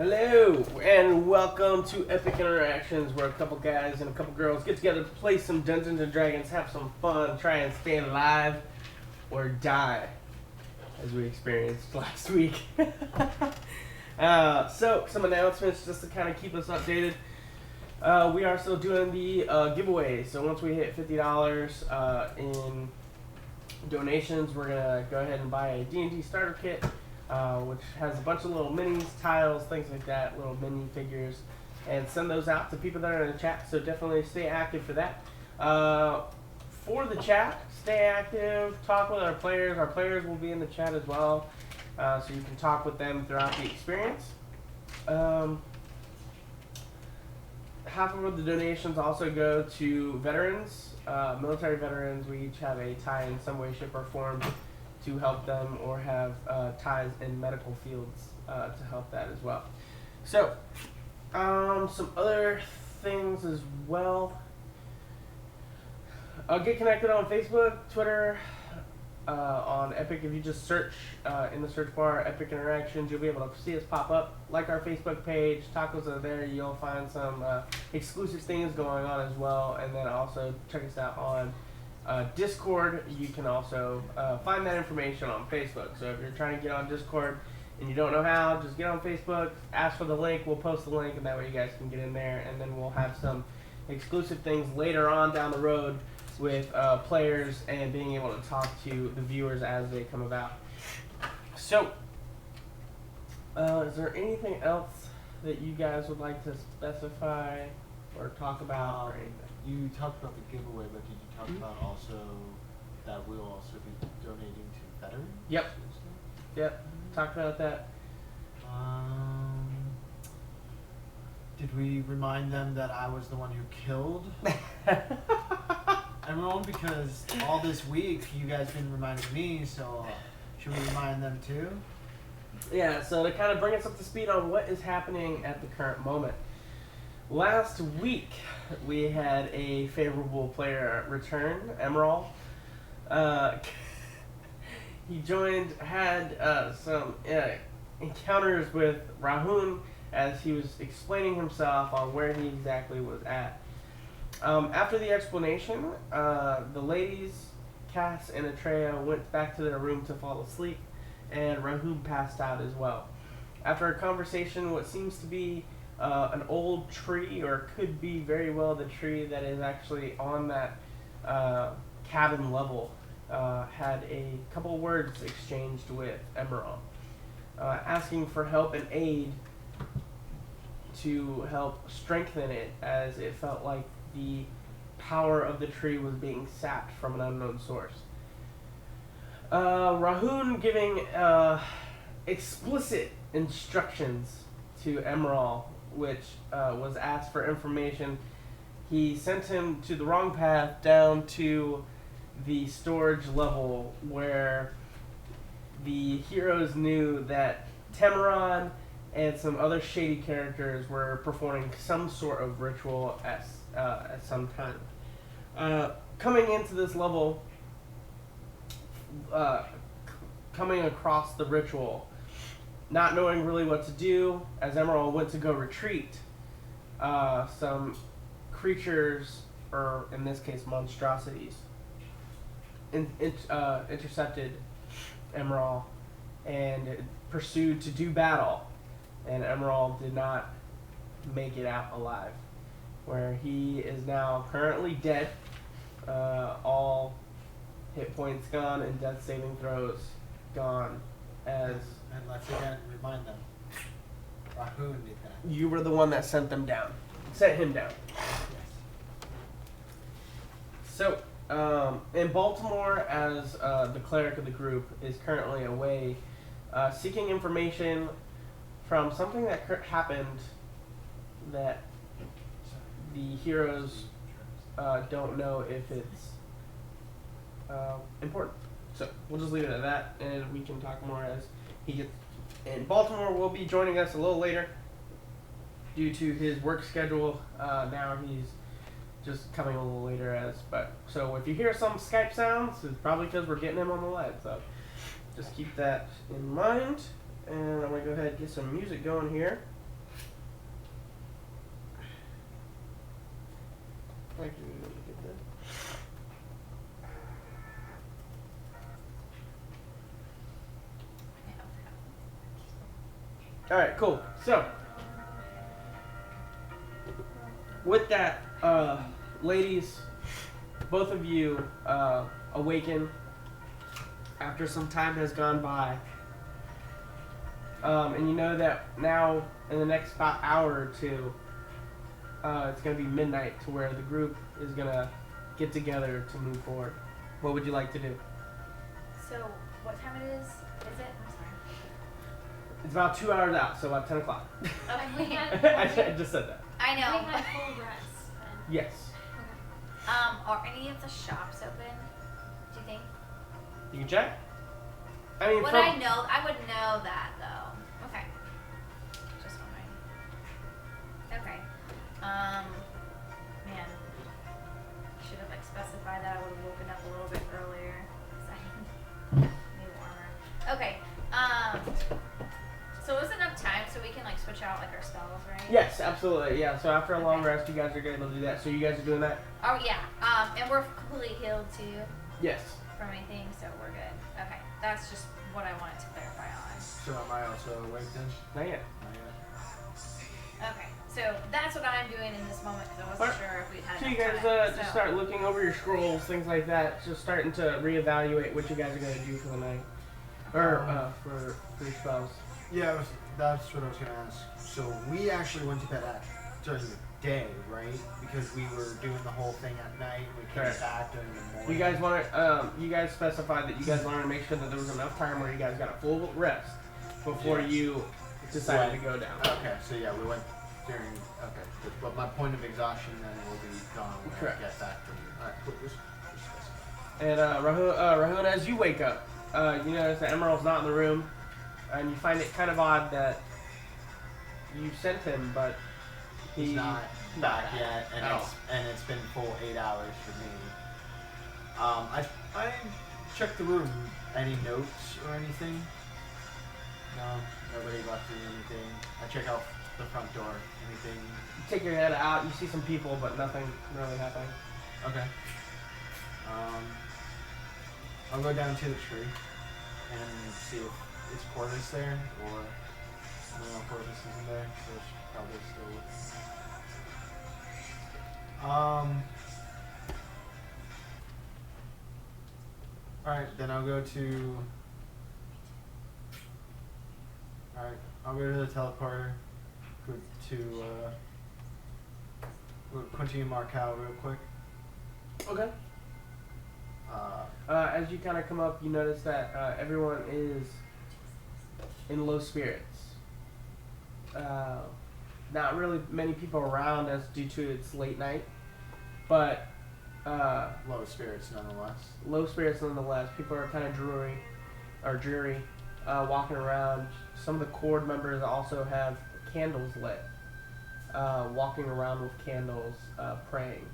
Hello, and welcome to Epic Interactions, where a couple guys and a couple girls get together to play some Dungeons and Dragons, have some fun, try and stay alive or die, as we experienced last week. So, some announcements just to kind of keep us updated. We are still doing the giveaway, so once we hit $50 in donations, we're going to go ahead and buy a D&D starter kit. Which has a bunch of little minis, tiles, things like that, little mini figures, and send those out to people that are in the chat, so definitely stay active for that. For the chat, stay active, talk with our players will be in the chat as well, so you can talk with them throughout the experience. Half of the donations also go to veterans, military veterans. We each have a tie in some way, shape, or form to help them, or have ties in medical fields to help that as well. So, some other things as well. Get connected on Facebook, Twitter, on Epic. If you just search in the search bar Epic Interactions, you'll be able to see us pop up. Like our Facebook page, tacos are there. You'll find some exclusive things going on as well, and then also check us out on Discord. You can also find that information on Facebook. So if you're trying to get on Discord and you don't know how, just get on Facebook, ask for the link, we'll post the link, and that way you guys can get in there, and then we'll have some exclusive things later on down the road with players and being able to talk to the viewers as they come about. So, is there anything else that you guys would like to specify or talk about or anything? You talked about the giveaway, but did you talk about also that we'll also be donating to veterans? Yep. Yep. Talk about that. Did we remind them that I was the one who killed everyone? Because all this week you guys been reminding me, so should we remind them too? Yeah, so to kind of bring us up to speed on what is happening at the current moment. Last week, we had a favorable player return, Emerald. He had some encounters with Rahun as he was explaining himself on where he exactly was at. After the explanation, the ladies, Cass and Atreya, went back to their room to fall asleep, and Rahun passed out as well. After a conversation, what seems to be an old tree, or could be very well the tree that is actually on that cabin level, had a couple words exchanged with Emerald, asking for help and aid to help strengthen it, as it felt like the power of the tree was being sapped from an unknown source. Rahun giving explicit instructions to Emerald, which was asked for information. He sent him to the wrong path, down to the storage level, where the heroes knew that Temeron and some other shady characters were performing some sort of ritual at some time. Coming into this level, coming across the ritual, not knowing really what to do, as Emerald went to go retreat, some creatures, or in this case monstrosities, intercepted Emerald and pursued to do battle, and Emerald did not make it out alive, where he is now currently dead, all hit points gone and death saving throws gone, as And let's again remind them. Rahun did that. you were the one that sent him down. Yes. So, in Baltimore, as the cleric of the group is currently away, seeking information from something that happened that the heroes don't know if it's important. So, we'll just leave it at that, and we can talk more as he gets in. Baltimore will be joining us a little later due to his work schedule. Now he's just coming a little later so if you hear some Skype sounds, it's probably because we're getting him on the line. So just keep that in mind. And I'm going to go ahead and get some music going here. Actually, let me get that. All right, cool. So, with that, ladies, both of you awaken after some time has gone by. And you know that now, in the next about hour or two, it's going to be midnight to where the group is going to get together to move forward. What would you like to do? So, what time it is? Is it? I'm sorry. It's about 2 hours out, so about 10 o'clock. Okay. I just said that. I know. We had full rest then. Yes. Are any of the shops open? Do you think? You can check. I mean, Would from, I know? I would know that though. Okay. Just wondering. Okay. Man, should have specified that I would have woken up a little bit earlier. 'Cause I need armor. Okay. So is enough time so we can like switch out like our spells, right? Yes, absolutely. Yeah. So after a long rest, you guys are able to do that. So you guys are doing that. Oh yeah. And we're completely healed too Yes. from anything, so we're good. Okay. That's just what I wanted to clarify on. So am I also awake then? Not yet. Not yet. Okay. So that's what I'm doing in this moment because I wasn't sure if we'd had So you enough guys time. just start looking over your scrolls, things like that. Just starting to reevaluate what you guys are going to do for the night, or for your spells. Yeah, that's what I was gonna ask. So we actually went to bed during the day, right? Because we were doing the whole thing at night. We came Correct. back during the morning. You guys want you guys specified that you guys wanted to make sure that there was enough time where you guys got a full rest before Yeah. you decided to go down. Okay, so yeah, we went during. Okay, but my point of exhaustion then will be gone when Correct. I get back from. Alright, cool. Just specify. And Rahul, as you wake up, you notice that Emerald's not in the room, and you find it kind of odd that you sent him, but He's not back yet, at all. and it's been full 8 hours for me. I checked the room. Any notes or anything? No, nobody left me anything. I check out the front door. Anything? You take your head out, you see some people, but nothing really happening. Okay. I'll go down to the tree and see if it's Corvus there, or I don't know if Corvus isn't there, so it's probably still with me. Alright, then I'll go to. Alright, I'll go to the teleporter. Go to Quincy and Markel real quick. Okay. As you kind of come up, you notice that everyone is in low spirits. Not really many people around as due to it's late night, but Low spirits nonetheless. low spirits nonetheless. People are kind of dreary, walking around. Some of the Cord members also have candles lit, walking around with candles, praying.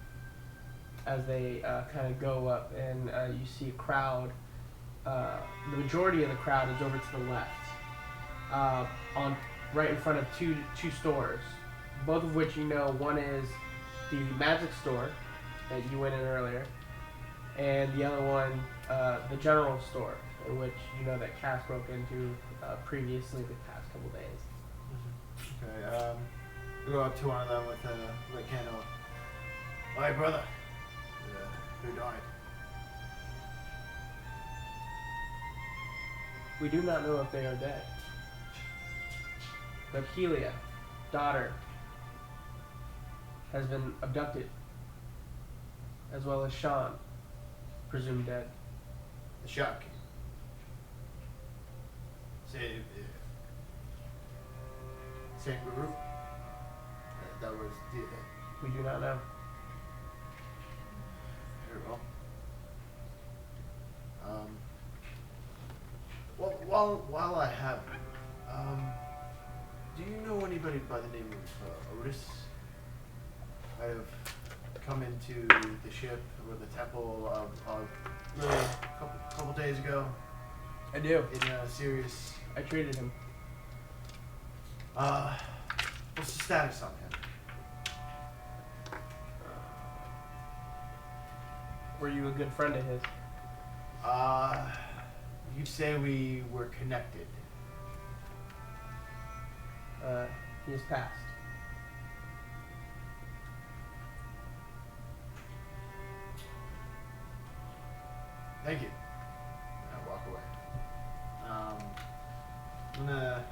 As they kind of go up, and you see a crowd. The majority of the crowd is over to the left, on right in front of two stores, both of which you know. One is the magic store that you went in earlier, and the other one, the general store, in which you know that Cass broke into previously the past couple days. Okay, we go up to one of them with a lit candle. Hey, brother. Who died? We do not know if they are dead, but Helia, daughter, has been abducted, as well as Sean, presumed dead. The Shock King. Same group? That was the. We do not know. Very well. While I have you, do you know anybody by the name of Otis? Might have come into the ship or the temple a couple days ago I do. in a serious. I treated him. What's the status on him? were you a good friend of his? You'd say we were connected. He has passed. Thank you. And I walk away. I'm gonna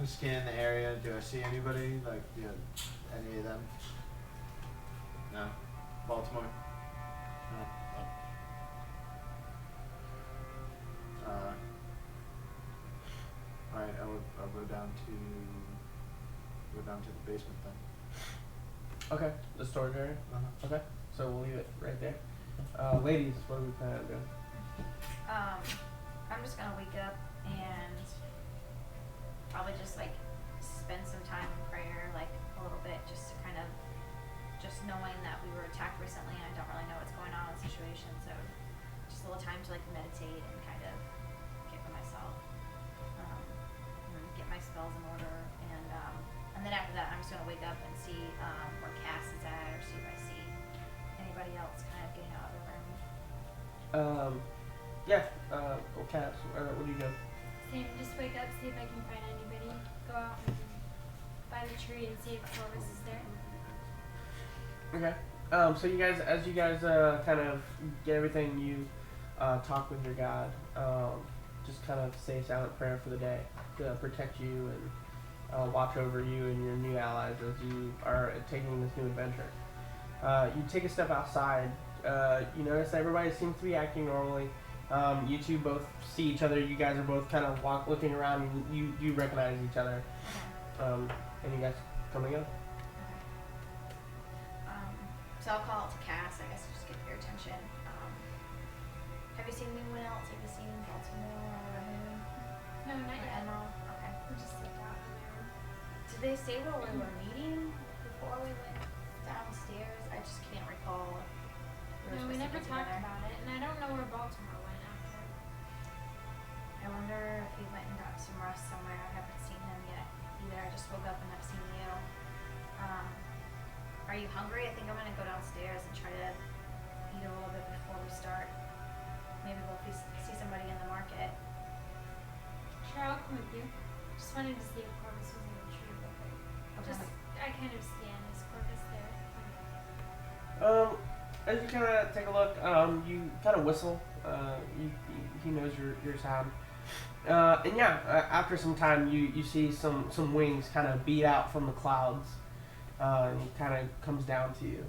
scan the area. Do I see anybody? Like, any of them? No. Baltimore. No. All right. I'll go down to the basement then. Okay, the storage area. Uh-huh. Okay, so we'll leave it right there. Ladies, what do we plan on doing? I'm just gonna wake up and probably just like spend some time in prayer, like a little bit, just to kind of, just knowing that we were attacked recently and I don't really know what's going on in the situation, so just a little time to like meditate and kind of get for myself, and get my spells in order, and then after that I'm just gonna wake up and see where Cass is at, or see if I see anybody else kind of getting out of the room. Well, Cass, what do you do? Same, just wake up, see if I can find anybody. Go out and by the tree and see if Corvus is there. Okay. So you guys, as you guys kind of get everything, you talk with your God. Just kind of say a silent prayer for the day to protect you and watch over you and your new allies as you are taking this new adventure. You take a step outside. You notice that everybody seems to be acting normally. You two both see each other. You guys are both kind of looking around. And you recognize each other. And you guys come together. So I'll call out to Cass, I guess, just get your attention. Have you seen anyone else? Have you seen Baltimore or anyone? No, not Or yet. Emerald? Okay. We're just like out in there. Did they say where we were meeting before we went downstairs? I just can't recall. No, we never talked about it, and I don't know where Baltimore went after. I wonder if he went and got some rest somewhere. I haven't seen him yet either. I just woke up and I've seen you. Are you hungry? I think I'm gonna go downstairs and try to eat a little bit before we start. Maybe we'll see somebody in the market. Sure, I'll come with you. Just wanted to see if Corvus was in the tree real quick. Okay. Just, I kind of scan. Is Corvus there? As you kind of take a look, you kind of whistle. He knows your sound. And yeah, after some time, you see some wings kind of beat out from the clouds. And he kind of comes down to you.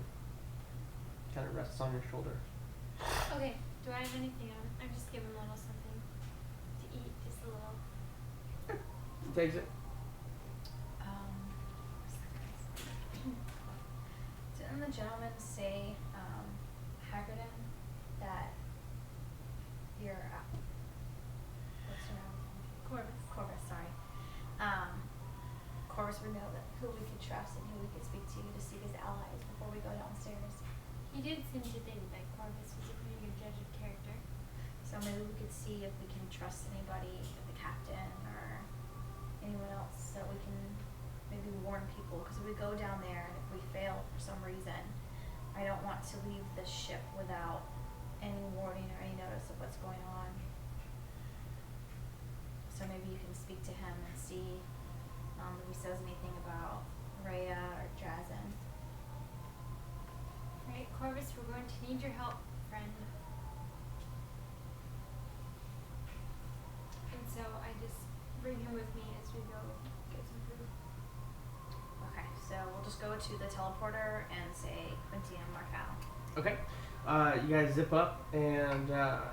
Kind of rests on your shoulder. Okay. Do I have anything on? I just give him a little something to eat, just a little. He takes it. Didn't the gentleman say, Hagridon, that you're, what's your name? Corvus, sorry. Corvus would know that who we could trust and who we could speak to seek as allies before we go downstairs. He did seem to think that Corvus was a pretty good judge of character. So maybe we could see if we can trust anybody, the captain or anyone else, so we can maybe warn people. Because if we go down there and if we fail for some reason, I don't want to leave this ship without any warning or any notice of what's going on. So maybe you can speak to him and see if he says anything about Rhea or Drazen. Right, Corvus, we're going to need your help, friend. And so I just bring him with me as we go get some food. Okay, so we'll just go to the teleporter and say Quinty and Markel. Okay. You guys zip up, and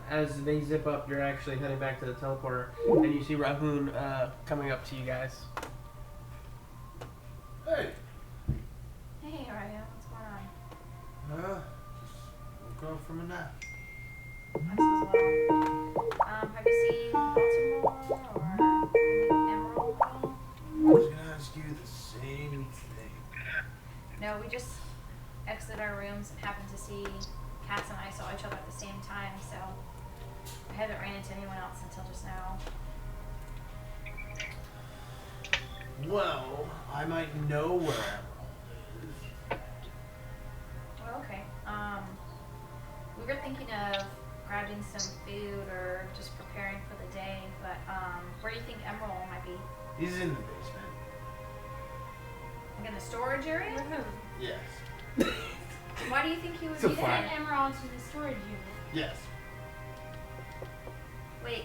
as they zip up, you're actually heading back to the teleporter, and you see Rahun coming up to you guys. Hey. Hey, Rhea, what's going on? Just woke up from a nap. Us as well. Have you seen Baltimore or Emerald at all? I was gonna ask you the same thing. No, we just exited our rooms and happened to see Cass and I saw each other at the same time, so I haven't ran into anyone else until just now. Well, I might know where Emerald is. Oh, okay. We were thinking of grabbing some food or just preparing for the day, but where do you think Emerald might be? He's in the basement. Like in the storage area? Woohoo. Yes. Why do you think he would So be far. there? Send Emerald to the storage unit Yes. Wait,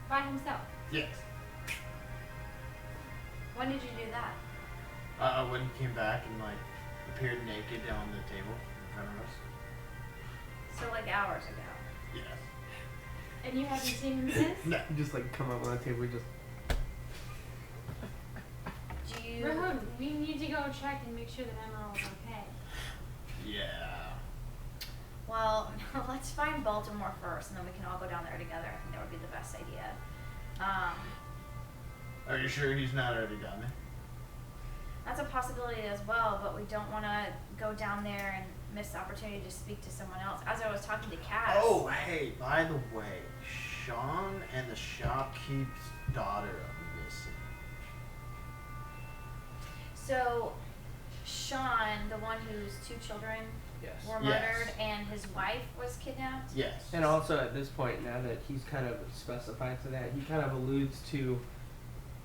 by himself. Yes. when did you do that? When he came back and like appeared naked on the table in front of us. So like hours ago. Yes. And you haven't seen him since? No. Just like come up on the table, just. Do you? Rahun, we need to go check and make sure that Emerald's okay. Yeah. Well, let's find Baltimore first, and then we can all go down there together. I think that would be the best idea. Are you sure he's not already down there? That's a possibility as well, but we don't want to go down there and miss the opportunity to speak to someone else. As I was talking to Cass. Oh, hey, by the way, Sean and the shopkeep's daughter are missing. So, Sean, the one whose 2 children Yes. were Yes. murdered, and his wife was kidnapped. Yes. And also at this point, now that he's kind of specified to that, he kind of alludes to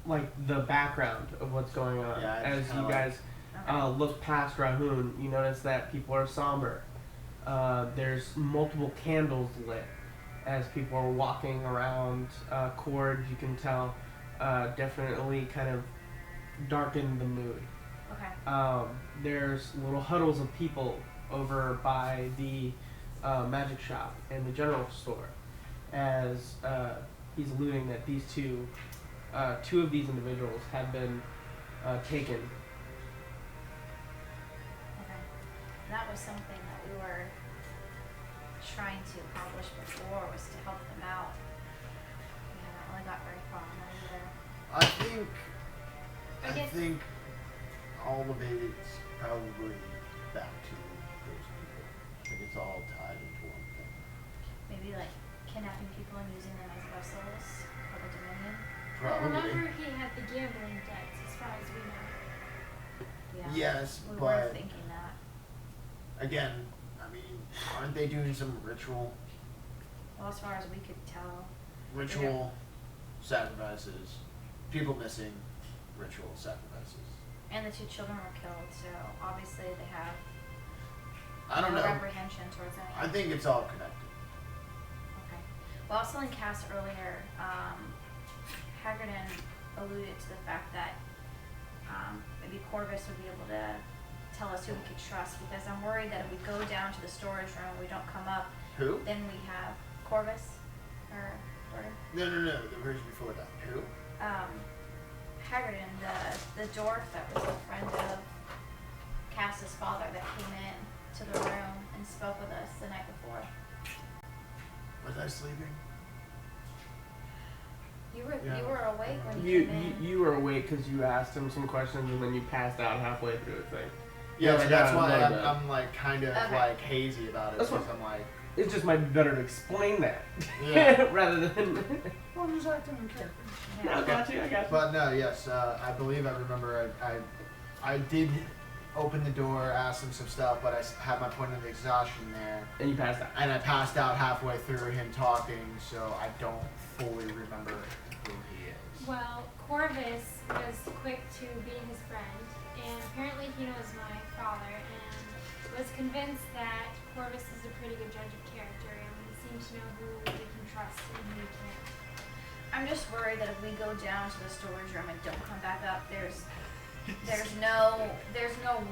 like the background of what's going on. Yeah, it's As kinda you like- guys Okay. look past Rahun, you notice that people are somber. There's multiple candles lit as people are walking around. Cord, you can tell, definitely kind of darkened the mood. Okay. There's little huddles of people over by the magic shop and the general store, as he's alluding that these two of these individuals have been taken. Okay. That was something that we were trying to accomplish before, was to help them out. We haven't really got very far on that either. I guess- think all of it's probably back to those people. I think it's all tied into one thing. Maybe like kidnapping people and using them as vessels for the Dominion. Well, Probably. remember he had the gambling debts, as far as we know. Yeah. Yes, We were but thinking that. again, I mean, aren't they doing some ritual Well, as far as we could tell. sacrifices, people missing, ritual sacrifices? And the 2 children were killed, so obviously they have I don't no know. reprehension towards I anyone. think it's all connected. Okay. Well, I was telling Cass earlier, Haggerton alluded to the fact that maybe Corvus would be able to tell us who we could trust, because I'm worried that if we go down to the storage room and we don't come up, Who? then we have Corvus, or Gordon. No. The version before that. Who? Haggerton, the dwarf that was a friend of Cass's father that came in to the room and spoke with us the night before. Was I sleeping? You were Yeah. you were awake when You you came in. you were awake because you asked him some questions and then you passed out halfway through the thing. Yeah, so like, that's why like I'm, that. I'm like kind of Okay. like hazy about it, That's because what- I'm like, It just might be better to explain that Yeah. rather than. well, I'm just acting in character. No, I got you. But no, yes, I believe I remember I did open the door, ask him some stuff, but I had my point of exhaustion there, And you passed out. and I passed out halfway through him talking, so I don't fully remember who he is. Well, Corvus was quick to be his friend, and apparently he knows my father, and was convinced that Corvus is a pretty good judge of character, and he seems to know who we can trust and who we can't. I'm just worried that if we go down to the storage room and don't come back up, there's no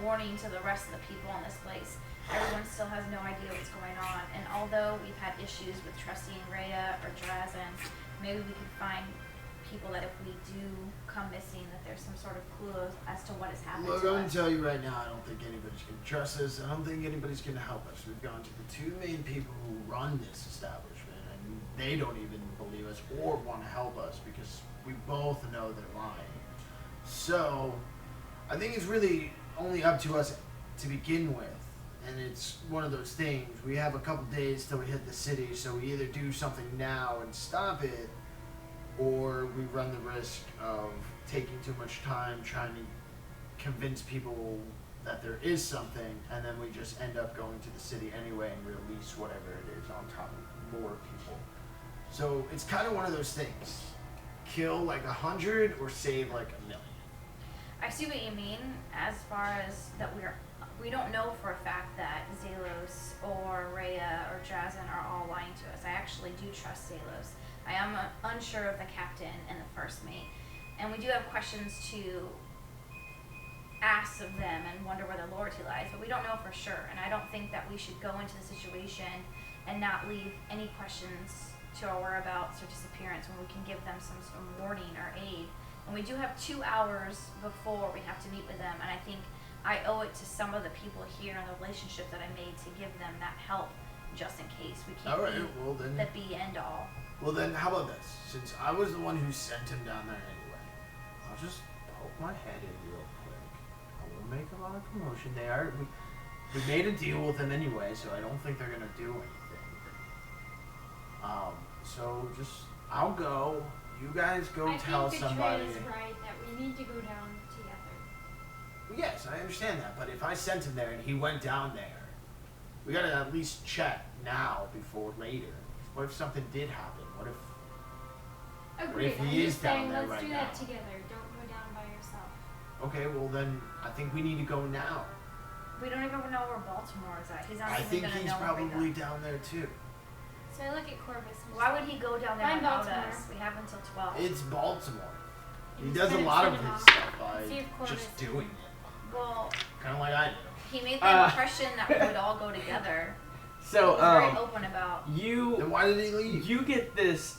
warning to the rest of the people in this place. Everyone still has no idea what's going on, and although we've had issues with trusting Rhea or Drazen, maybe we can find people that if we do come missing, that there's some sort of clue as to what has happened Look, to I'm going us. to tell you right now, I don't think anybody's going to trust us. I don't think anybody's going to help us. We've gone to the 2 main people who run this establishment, and they don't even believe us or want to help us because we both know they're lying. So, I think it's really only up to us to begin with. And it's one of those things. We have a couple days till we hit the city, so we either do something now and stop it, or we run the risk of taking too much time trying to convince people that there is something, and then we just end up going to the city anyway and release whatever it is on top of more people. So it's kind of one of those things. Kill like 100 or save like 1,000,000. I see what you mean as far as that we don't know for a fact that Zalos or Rhea or Drazen are all lying to us. I actually do trust Zalos. I am unsure of the captain and the first mate. And we do have questions to ask of them and wonder where their loyalty lies, but we don't know for sure. And I don't think that we should go into the situation and not leave any questions to our whereabouts or disappearance when we can give them some sort of warning or aid. And we do have 2 hours before we have to meet with them, and I think I owe it to some of the people here and the relationship that I made to give them that help just in case. We can't Alright, be well then. the be end all. Well then, how about this? Since I was the one who sent him down there anyway, I'll just poke my head in real quick. I won't make a lot of commotion. We made a deal with them anyway, so I don't think they're gonna do anything. So just I'll go. You guys go tell somebody. I think Betray's right that we need to go down together. Well, yes, I understand that, but if I sent him there and he went down there, we gotta at least check now before later. What if something did happen? What if? Agreed. if he I'm is just down saying, there let's right do now? that together. Don't go down by yourself. Okay, well then I think we need to go now. We don't even know where Baltimore is at. He's not I even think gonna he's know where we probably go. down there too. So I look at Corvus. And Why would he go down there Find without Baltimore. us? We have until 12. It's Baltimore. He He's does a gonna lot of send him his off. stuff by See if Corvus just can- doing it. Well, Kind of like I do. he made the impression that we would all go together. He So was very open about. Then why did he leave? you get this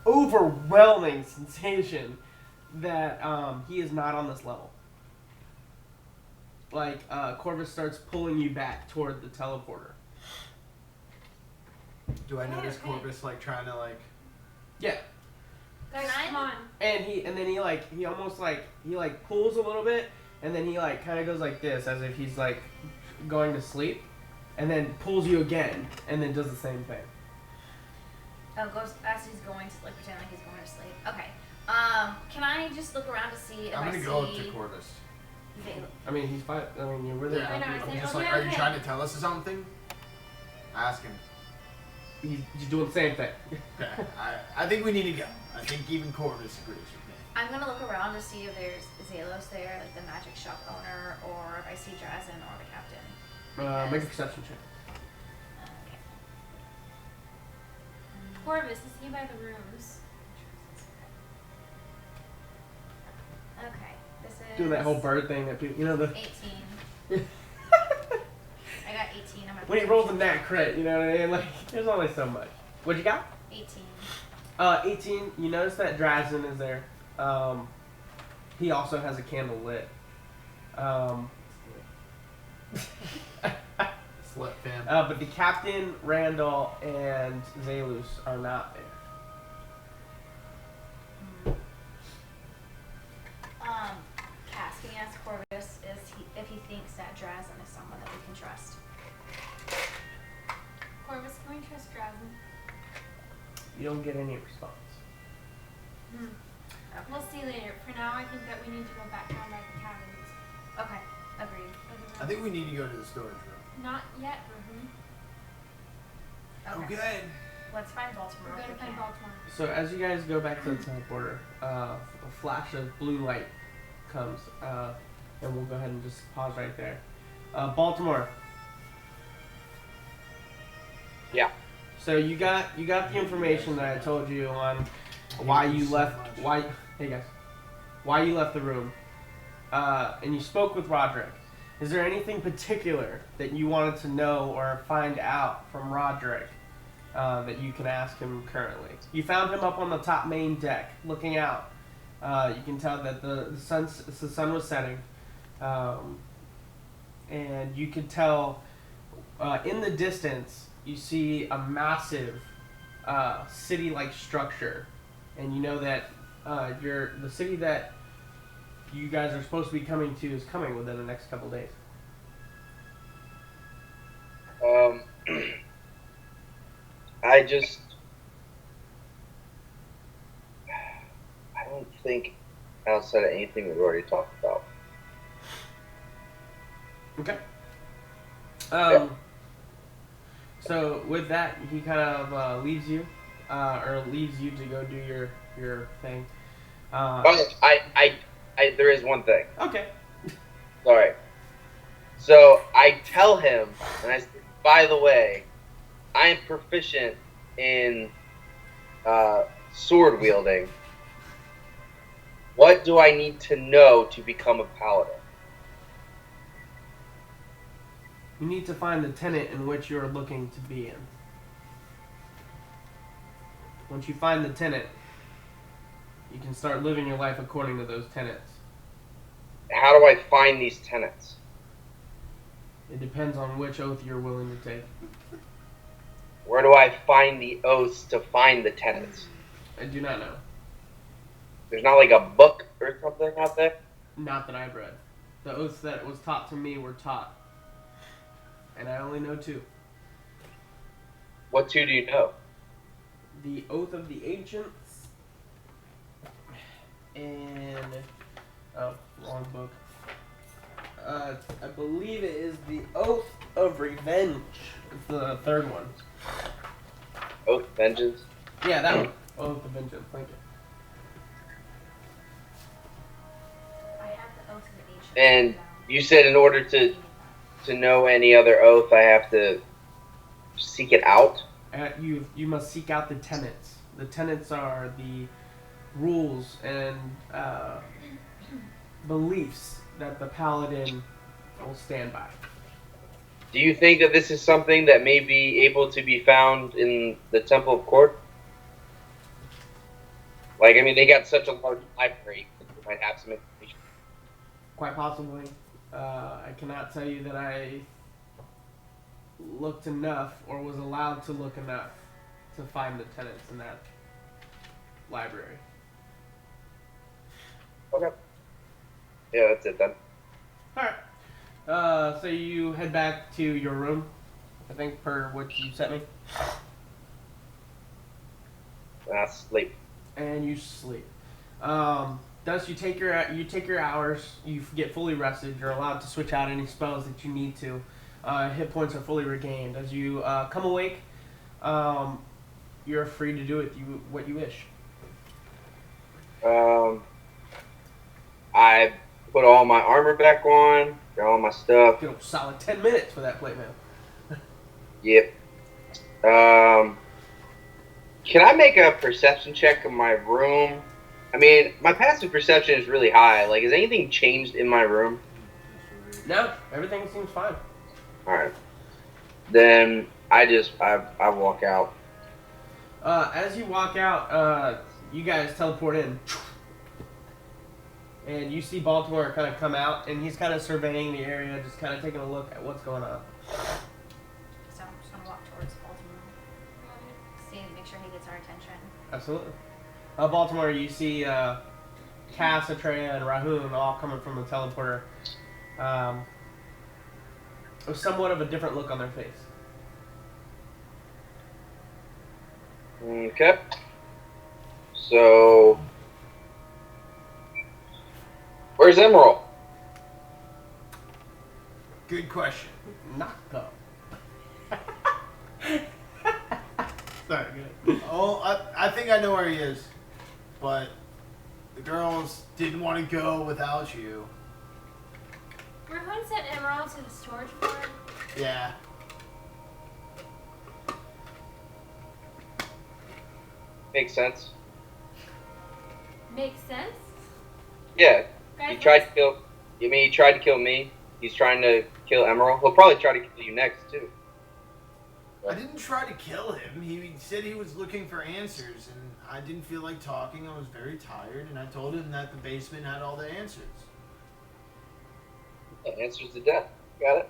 overwhelming sensation that he is not on this level. Like Corvus starts pulling you back toward the teleporter. Do I Okay, notice okay. Corvus like trying to like? Yeah, Guys, Can I- come on. and then he almost pulls a little bit, and then he like kind of goes like this as if he's like going to sleep, and then pulls you again, and then does the same thing. Oh, goes as he's going to like pretend like he's going to sleep. Okay. Can I just look around to see if I'm I gonna see go up to Corvus. Zayla? I mean, he's fine. I mean, you're really. Yeah, I know, I I'm said, just okay, like, are you okay. trying to tell us something? Ask him. He's doing the same thing. Okay, I think we need to go. I think even Corvus agrees with me. I'm gonna look around to see if there's Zalos there, like the magic shop owner, or if I see Drazen or the captain. Make a perception check. Okay. Corvus, is he by the rooms? Okay. This is Doing that whole bird thing that people, 18. I got 18 on my when he rolls a nat crit, you know what I mean? Like, there's only so much. What you got? 18. 18. You notice that Drazen is there. He also has a candle lit. Slut fam. But the captain, Randall, and Zalus are not there. Cass, can you ask Corvus if he thinks that Drazen is someone that we can trust? Corvus, can we trust Drazen? You don't get any response. Hmm. Okay. We'll see later. For now, I think that we need to go back down by the cabins. Okay. Agreed. I think we need to go to the storage room. Not yet, Ruben. Okay. Let's find Baltimore. We're if going we to find can. Baltimore. So as you guys go back to the teleporter, a flash of blue light comes, and we'll go ahead and just pause right there. Baltimore. Yeah. So you got the information that I told you on why you left. Why you left the room, and you spoke with Roderick. Is there anything particular that you wanted to know or find out from Roderick that you can ask him currently? You found him up on the top main deck, looking out. You can tell that the sun was setting, and you could tell in the distance you see a massive city-like structure, and you know that the city that you guys are supposed to be coming to is coming within the next couple days. I just don't think outside of anything we've already talked about. Okay. Yeah. So with that, he kind of leaves you, or leaves you to go do your thing. Oh, there is one thing. Okay. Sorry. So I tell him, and I say, by the way, I am proficient in sword wielding. What do I need to know to become a paladin? You need to find the tenant in which you're looking to be in. Once you find the tenant, you can start living your life according to those tenets. How do I find these tenets? It depends on which oath you're willing to take. Where do I find the oaths to find the tenets? I do not know. There's not like a book or something out there? Not that I've read. The oaths that was taught to me were taught. And I only know 2. What 2 do you know? The Oath of the Ancients and... Oh, wrong book. I believe it is the Oath of Revenge. It's the 3rd one. Oath of Vengeance? Yeah, that one. Oath of Vengeance, thank you. I have the oath of the ancients. And you said in order to know any other oath, I have to seek it out? You must seek out the tenets. The tenets are the rules and beliefs that the paladin will stand by. Do you think that this is something that may be able to be found in the Temple of Court? Like, I mean, they got such a large library that they might have some information. Quite possibly. I cannot tell you that I looked enough or was allowed to look enough to find the tenets in that library. Okay. Yeah, that's it then. Alright. So you head back to your room, I think, per what you sent me. Sleep. And you sleep. Thus, you take your hours. You get fully rested. You're allowed to switch out any spells that you need to. Hit points are fully regained. As you come awake, you're free to do what you wish. I put all my armor back on, got all my stuff. Get a solid 10 minutes for that plate, man. Yep. Can I make a perception check of my room? I mean, my passive perception is really high. Like, has anything changed in my room? No, everything seems fine. Alright. Then I walk out. As you walk out, you guys teleport in. And you see Baltimore kind of come out, and he's kind of surveying the area, just kind of taking a look at what's going on. So I'm just gonna walk towards Baltimore. Make sure he gets our attention. Absolutely. Baltimore, you see Cass, Atreya, and Rahun all coming from the teleporter. With somewhat of a different look on their face. Okay. So, where's Emerald? Good question. Not though. Sorry, good. Oh, I think I know where he is, but the girls didn't want to go without you. Rahun sent Emerald to the storage floor. Yeah. Makes sense. Makes sense. Yeah. Guys, He tried to kill. You mean he tried to kill me? He's trying to kill Emerald. He'll probably try to kill you next too. I didn't try to kill him. He said he was looking for answers, and I didn't feel like talking. I was very tired, and I told him that the basement had all the answers. The answer's to death. Got it.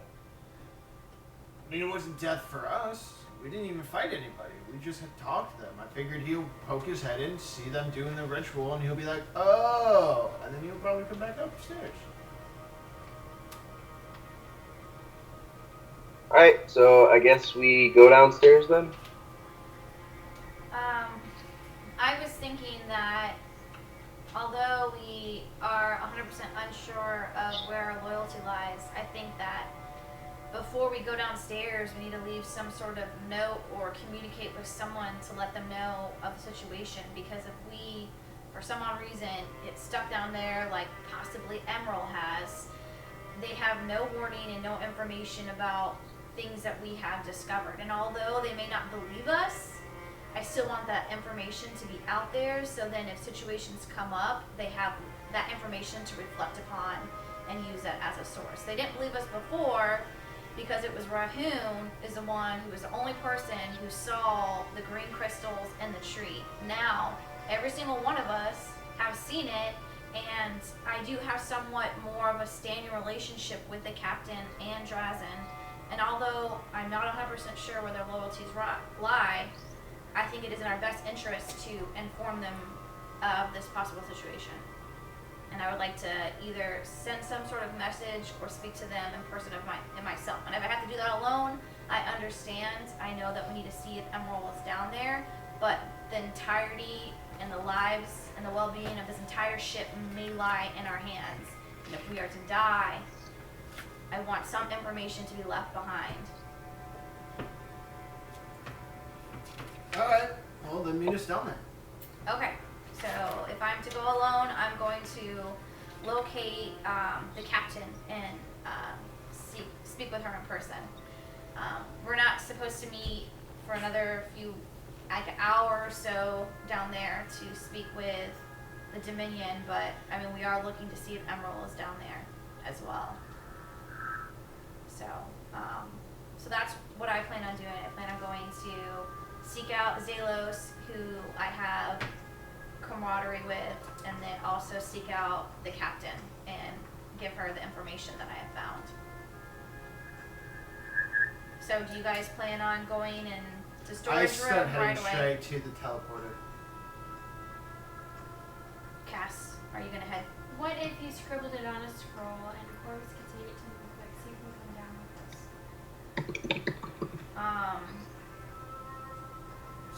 I mean, it wasn't death for us. We didn't even fight anybody. We just had talked to them. I figured he'll poke his head in, see them doing the ritual, and he'll be like, oh, and then he'll probably come back upstairs. Alright, so I guess we go downstairs then? I was thinking that although we are 100% unsure of where our loyalty lies, I think that before we go downstairs, we need to leave some sort of note or communicate with someone to let them know of the situation. Because if we, for some odd reason, get stuck down there like possibly Emerald has, they have no warning and no information about things that we have discovered. And although they may not believe us, I still want that information to be out there, so then if situations come up, they have that information to reflect upon and use that as a source. They didn't believe us before because it was Rahoon is the one who was the only person who saw the green crystals in the tree. Now, every single one of us have seen it, and I do have somewhat more of a standing relationship with the captain and Drazen. And although I'm not 100% sure where their loyalties lie, I think it is in our best interest to inform them of this possible situation. And I would like to either send some sort of message or speak to them in person myself. And if I have to do that alone, I understand. I know that we need to see if Emerald is down there, but the entirety and the lives and the well-being of this entire ship may lie in our hands. And if we are to die, I want some information to be left behind. Alright, well then meet us down there. Okay, so if I'm to go alone, I'm going to locate the captain and speak with her in person. We're not supposed to meet for another few, like an hour or so down there to speak with the Dominion, but I mean we are looking to see if Emerald is down there as well. So, so that's what I plan on doing. I plan on going to seek out Zalos, who I have camaraderie with, and then also seek out the captain and give her the information that I have found. So do you guys plan on going in to I storage start room right heading away? straight to the teleporter. Cass, are you gonna head? What if you scribbled it on a scroll and Corvus could take it to me quick so you can come down with us?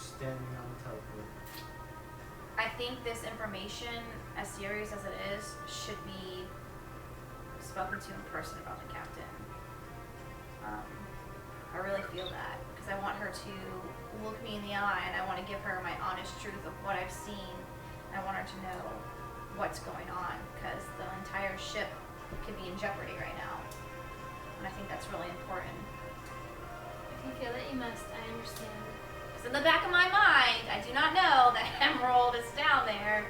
Standing on the teleporter. I think this information, as serious as it is, should be spoken to in person about the captain. I really feel that because I want her to look me in the eye and I want to give her my honest truth of what I've seen. I want her to know what's going on because the entire ship could be in jeopardy right now. And I think that's really important. If you feel that you must, I understand. Because in the back of my mind, I do not know that Emerald is down there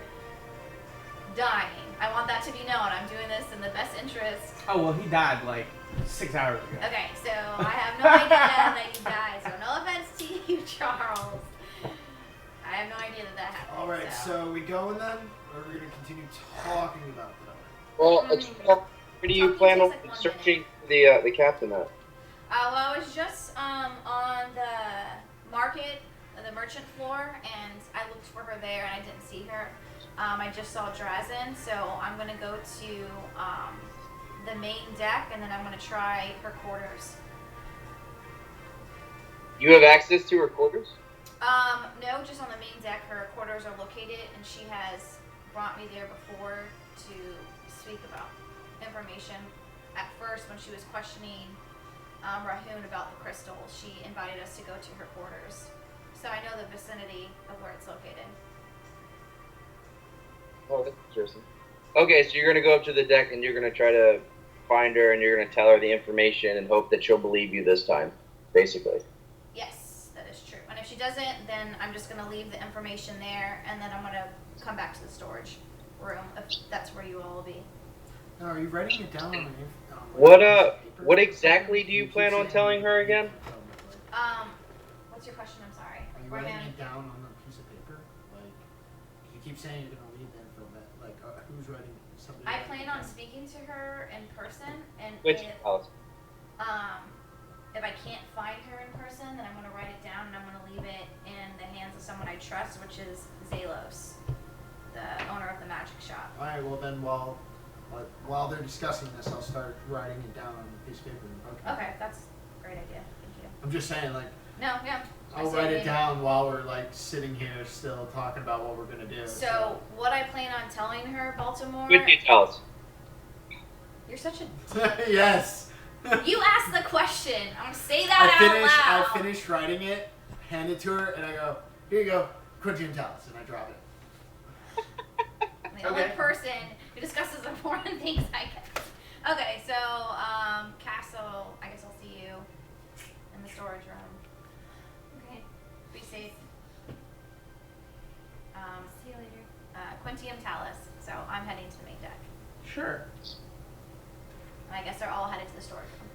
dying. I want that to be known. I'm doing this in the best interest. Oh, well, he died like 6 hours ago. Okay, so I have no idea that you died, so no offense to you, Charles. I have no idea that happened. Alright, so we going then? Or are we going to continue talking about that? Well, where do you plan on searching the captain at? Well, I was just on the market, the merchant floor, and I looked for her there, and I didn't see her. I just saw Drazen, so I'm going to go to the main deck, and then I'm going to try her quarters. You have access to her quarters? No, just on the main deck. Her quarters are located, and she has brought me there before to speak about information. At first, when she was questioning Rahoon about the crystal, she invited us to go to her quarters. So I know the vicinity of where it's located. Oh, that's interesting. Okay, so you're going to go up to the deck and you're going to try to find her and you're going to tell her the information and hope that she'll believe you this time, basically. Yes, that is true. And if she doesn't, then I'm just going to leave the information there, and then I'm going to come back to the storage room if that's where you all will be. Now, are you writing it down on What exactly do you plan on telling her again? What's your question? I'm sorry. Are you writing it down on a piece of paper? Like, you keep saying you're going to leave the info, but like, who's writing something? I plan on speaking to her in person, and Which if house? I can't find her in person, then I'm going to write it down and I'm going to leave it in the hands of someone I trust, which is Zalos, the owner of the magic shop. Alright, well then while they're discussing this, I'll start writing it down on a piece of paper. Okay, that's a great idea. Thank you. I'm just saying, like, No, yeah. I I'll see write what you it mean. down while we're like sitting here still talking about what we're gonna do. So what I plan on telling her Baltimore? Good details. You're such a. Yes. You asked the question. I'm gonna say that out loud. I finished writing it, hand it to her, and I go, here you go, Quintium Talus, and I drop it. The only person who discusses important things, I guess. Okay, so, Castle, I guess I'll see you in the storage room. Okay. Be safe. See you later. Quintium Talus, so I'm heading to the main deck. Sure. And I guess they're all headed to the storage room.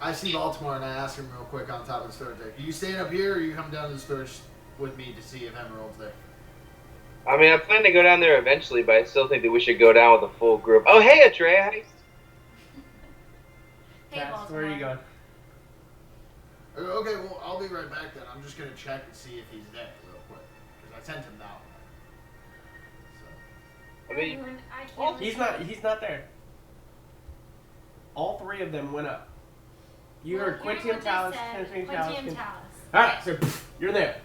I see Baltimore, and I ask him real quick on top of the storage deck. Are you staying up here, or you come down to the storage with me to see if Emerald's there? I mean, I plan to go down there eventually, but I still think that we should go down with a full group. Oh, hey, Atreya. Hey, Cass, Baltimore. where are you going? Okay, well, I'll be right back then. I'm just going to check and see if he's there real quick. Because I sent him down. So. I mean, Everyone, I can't He's not there. All three of them went up. You Well, heard here's Quintium what they Talus, said. Quintium Quintium Talus. Talus. Alright, so you're there.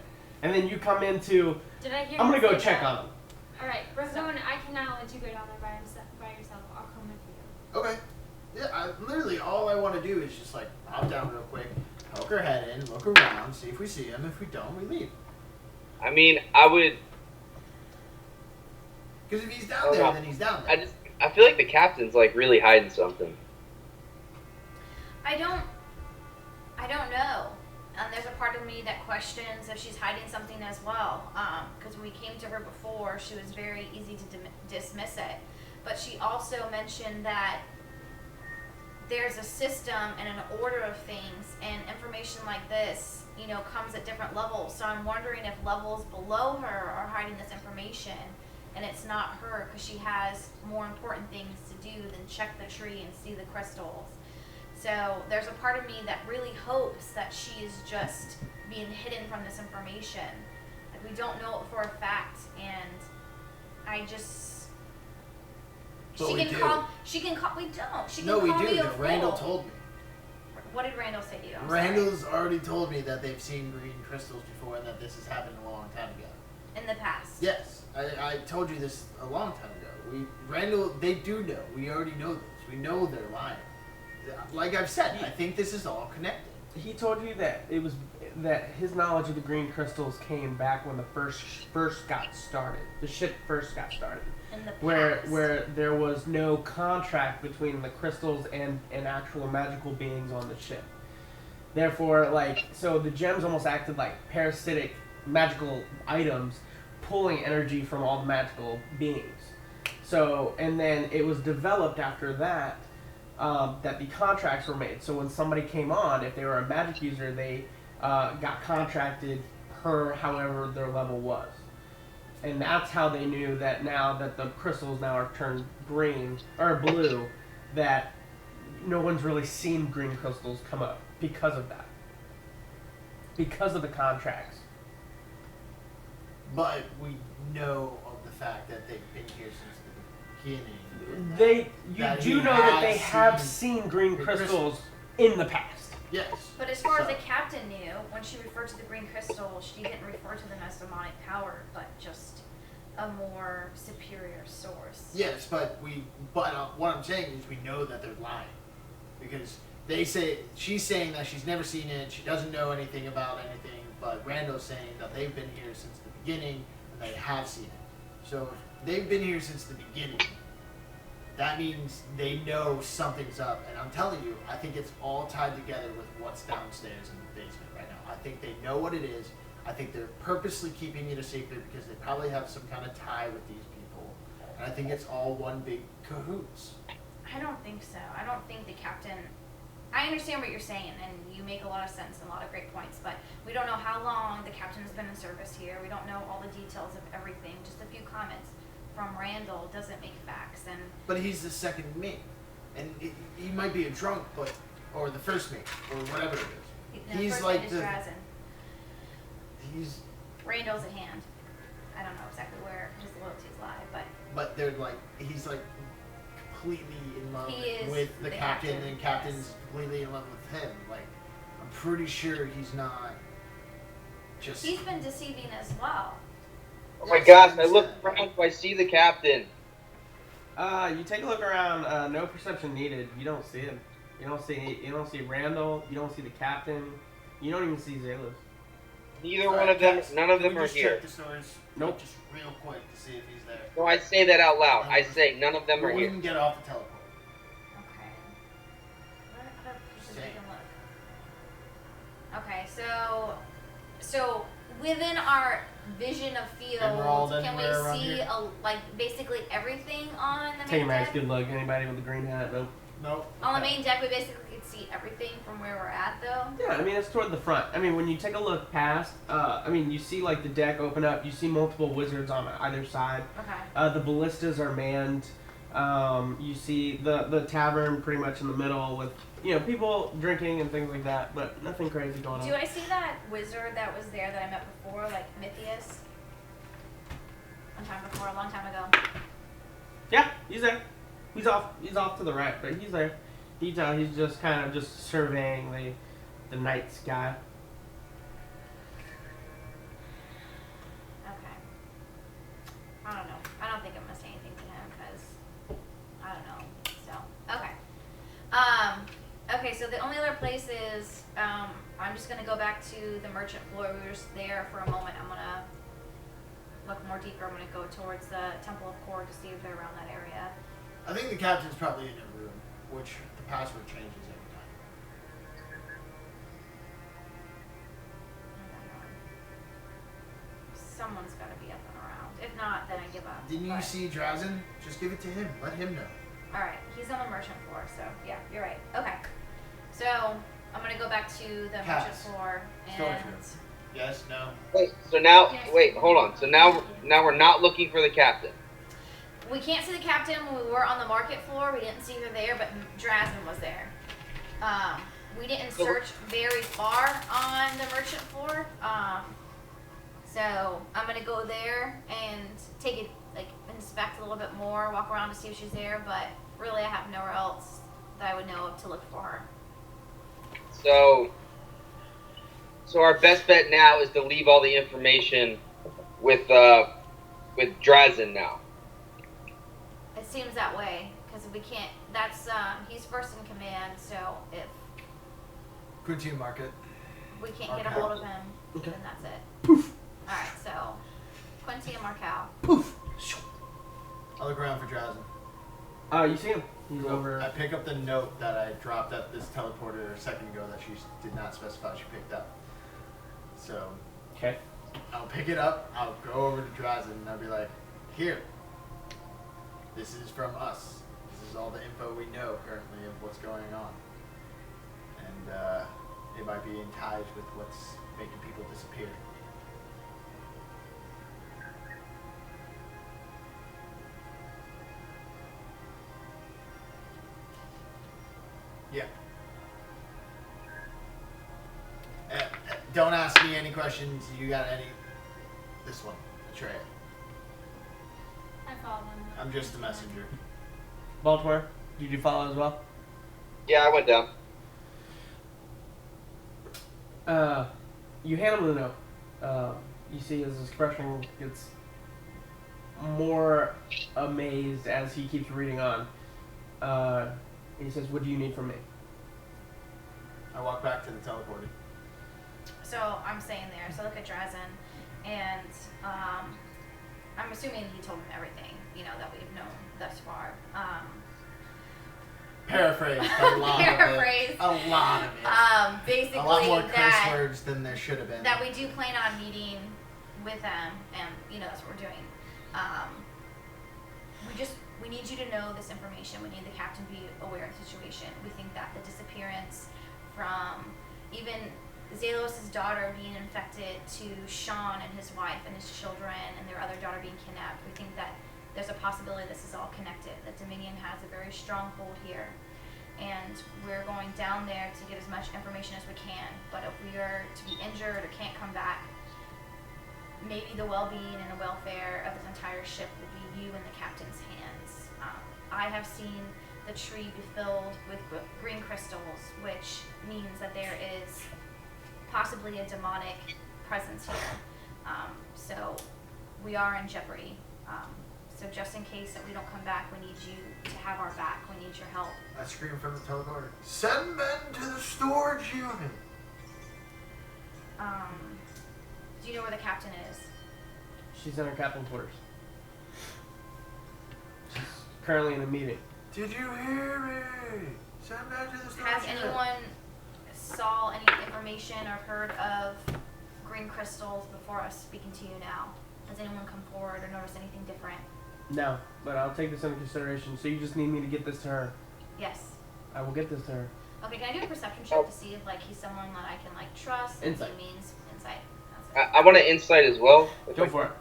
And then you come into, Did I hear I'm you gonna go say check that? on him. Alright, Brooklyn, I cannot let you go down there by yourself. I'll come with you. Okay. Yeah, literally all I want to do is just like hop down real quick, poke her head in, look around, see if we see him. If we don't, we leave. I mean, I would. Because if he's down there, then he's down there. I feel like the captain's like really hiding something. I don't know. There's a part of me that questions if she's hiding something as well. Because when we came to her before, she was very easy to dismiss it. But she also mentioned that there's a system and an order of things, and information like this, you know, comes at different levels. So I'm wondering if levels below her are hiding this information, and it's not her because she has more important things to do than check the tree and see the crystals. So there's a part of me that really hopes that she is just being hidden from this information. Like, we don't know it for a fact, and I just. But she we can do. call. She can call. We don't. She can No, we call do. me a though. Randall fool. told me. What did Randall say to you? I'm sorry. Randall's already told me that they've seen green crystals before and that this has happened a long time ago. In the past. Yes, I told you this a long time ago. Randall, they do know. We already know this. We know they're lying. Like I've said, I think this is all connected. He told you that it was that his knowledge of the green crystals came back when the first got started. The ship first got started. In the past. Where there was no contract between the crystals and actual magical beings on the ship. Therefore, so the gems almost acted like parasitic magical items, pulling energy from all the magical beings. So, and then it was developed after that, that the contracts were made. So when somebody came on, if they were a magic user, they got contracted per however their level was. And that's how they knew that now that the crystals now are turned green, or blue, that no one's really seen green crystals come up because of that. Because of the contracts. But we know of the fact that they've been here since the beginning. You do know that they have seen green crystals in the past. Yes. But as far as the captain knew, when she referred to the green crystal, she didn't refer to them as demonic power, but just a more superior source. Yes, but what I'm saying is we know that they're lying. Because she's saying that she's never seen it, she doesn't know anything about anything, but Randall's saying that they've been here since the beginning and they have seen it. So if they've been here since the beginning, that means they know something's up. And I'm telling you, I think it's all tied together with what's downstairs in the basement right now. I think they know what it is. I think they're purposely keeping it a secret because they probably have some kind of tie with these people. And I think it's all one big cahoots. I don't think so. I don't think the captain. I understand what you're saying, and you make a lot of sense and a lot of great points, but we don't know how long the captain has been in service here. We don't know all the details of everything. Just a few comments from Randall doesn't make facts. And But he's the second mate. And he might be a drunk, or the first mate, or whatever it is. the He's first like name is the- Drazen. He's, Randall's a hand. I don't know exactly where his loyalties lie, but but he's like completely in love He is with the the captain, captain, and captain's yes. completely in love with him. Like, I'm pretty sure he's not just. he's been deceiving as well. Oh my Yes, gosh! I look understand. around. Do I see the captain? You take a look around. No perception needed. You don't see him. You don't see. You don't see Randall. You don't see the captain. You don't even see Zalos. Neither All one right, of them. Cass, None of can them we are just here. check the storage? Nope. Just real quick to see if he's there. No, I say that out loud. I say none of them We are won't here. even get off the teleport. Okay. What other places we Same. can look? Okay, so within our vision of And we're all field, then can we we're around see here? like basically everything on the Take main a nice deck? good look. Anybody with a green hat? Nope. Nope. On the Okay. main deck, we basically could see everything from where we're at, though. Yeah, I mean it's toward the front. I mean when you take a look past, you see like the deck open up. You see multiple wizards on either side. Okay. The ballistas are manned. You see the tavern pretty much in the middle with people drinking and things like that, but nothing crazy going on. Do I see that wizard that was there that I met before, like Mythius? A long time ago. Yeah, he's there. He's off to the right, but he's there. He's just kind of just surveying the night sky. Okay. I don't know. I don't think I'm gonna say anything to him because I don't know. So okay. Okay. So the only other place is I'm just gonna go back to the merchant floor. We were just there for a moment. I'm gonna look more deeper. I'm gonna go towards the Temple of Cord to see if they're around that area. I think the captain's probably in a room, which the password changes every time. Someone's got to be up and around. If not, then I give up. Didn't you But- see Drazen? Just give it to him. Let him know. All right, he's on the merchant floor, so yeah, you're right. Okay, so I'm gonna go back to the merchant Cass. floor Storage and room. Yes, no. Wait. So now, wait. Hold on. So now we're not looking for the captain. we can't see the captain when we were on the market floor. We didn't see her there, but Drazen was there. We didn't search very far on the merchant floor. So I'm gonna go there and take it, like inspect a little bit more, walk around to see if she's there. But really, I have nowhere else that I would know of to look for her. So our best bet now is to leave all the information with Drazen now. It seems that way because we can't. That's he's first in command. So if Quincy Market. we can't get a hold of him, Okay. then that's it. Poof. All right, so Quincy and Markel. Poof. I'll look around for Drazen. You see him? He's over. I pick up the note that I dropped at this teleporter a second ago that she did not specify she picked up. So Okay. I'll pick it up, I'll go over to Drazen, and I'll be like, here, this is from us. This is all the info we know currently of what's going on. And it might be in ties with what's making people disappear. Yeah. Don't ask me any questions. You got any? This one, Trey. I follow them. I'm just the messenger. Baltimore, did you follow as well? Yeah, I went down. You hand him the note. You see his expression gets more amazed as he keeps reading on. He says, "What do you need from me?" I walk back to the teleporter. So I'm staying there. So I look at Drazen, and I'm assuming he told him everything, that we've known thus far. Paraphrase. A lot Paraphrase. of it. A lot of it. Basically A lot more curse that words than there should have been. that we do plan on meeting with them, and that's what we're doing. We need you to know this information. We need the captain to be aware of the situation. We think that the disappearance from even Zalos' daughter being infected to Sean and his wife and his children and their other daughter being kidnapped, we think that there's a possibility this is all connected, that Dominion has a very strong hold here. And we're going down there to get as much information as we can. But if we are to be injured or can't come back, maybe the well-being and the welfare of this entire ship will be you in the captain's hands. I have seen the tree be filled with green crystals, which means that there is possibly a demonic presence here. So we are in jeopardy. So just in case that we don't come back, we need you to have our back. We need your help. I scream from the teleporter. Send men to the storage unit. Do you know where the captain is? She's in her captain's quarters. She's currently in a meeting. Did you hear me? Send men to the storage Has unit. anyone saw any information or heard of green crystals before us speaking to you now? Has anyone come forward or noticed anything different? No, but I'll take this into consideration. So you just need me to get this to her. Yes. I will get this to her. Okay, can I do a perception check to see if like he's someone that I can like trust? And Insight. he means insight. That's it. I want an insight as well. Go for it.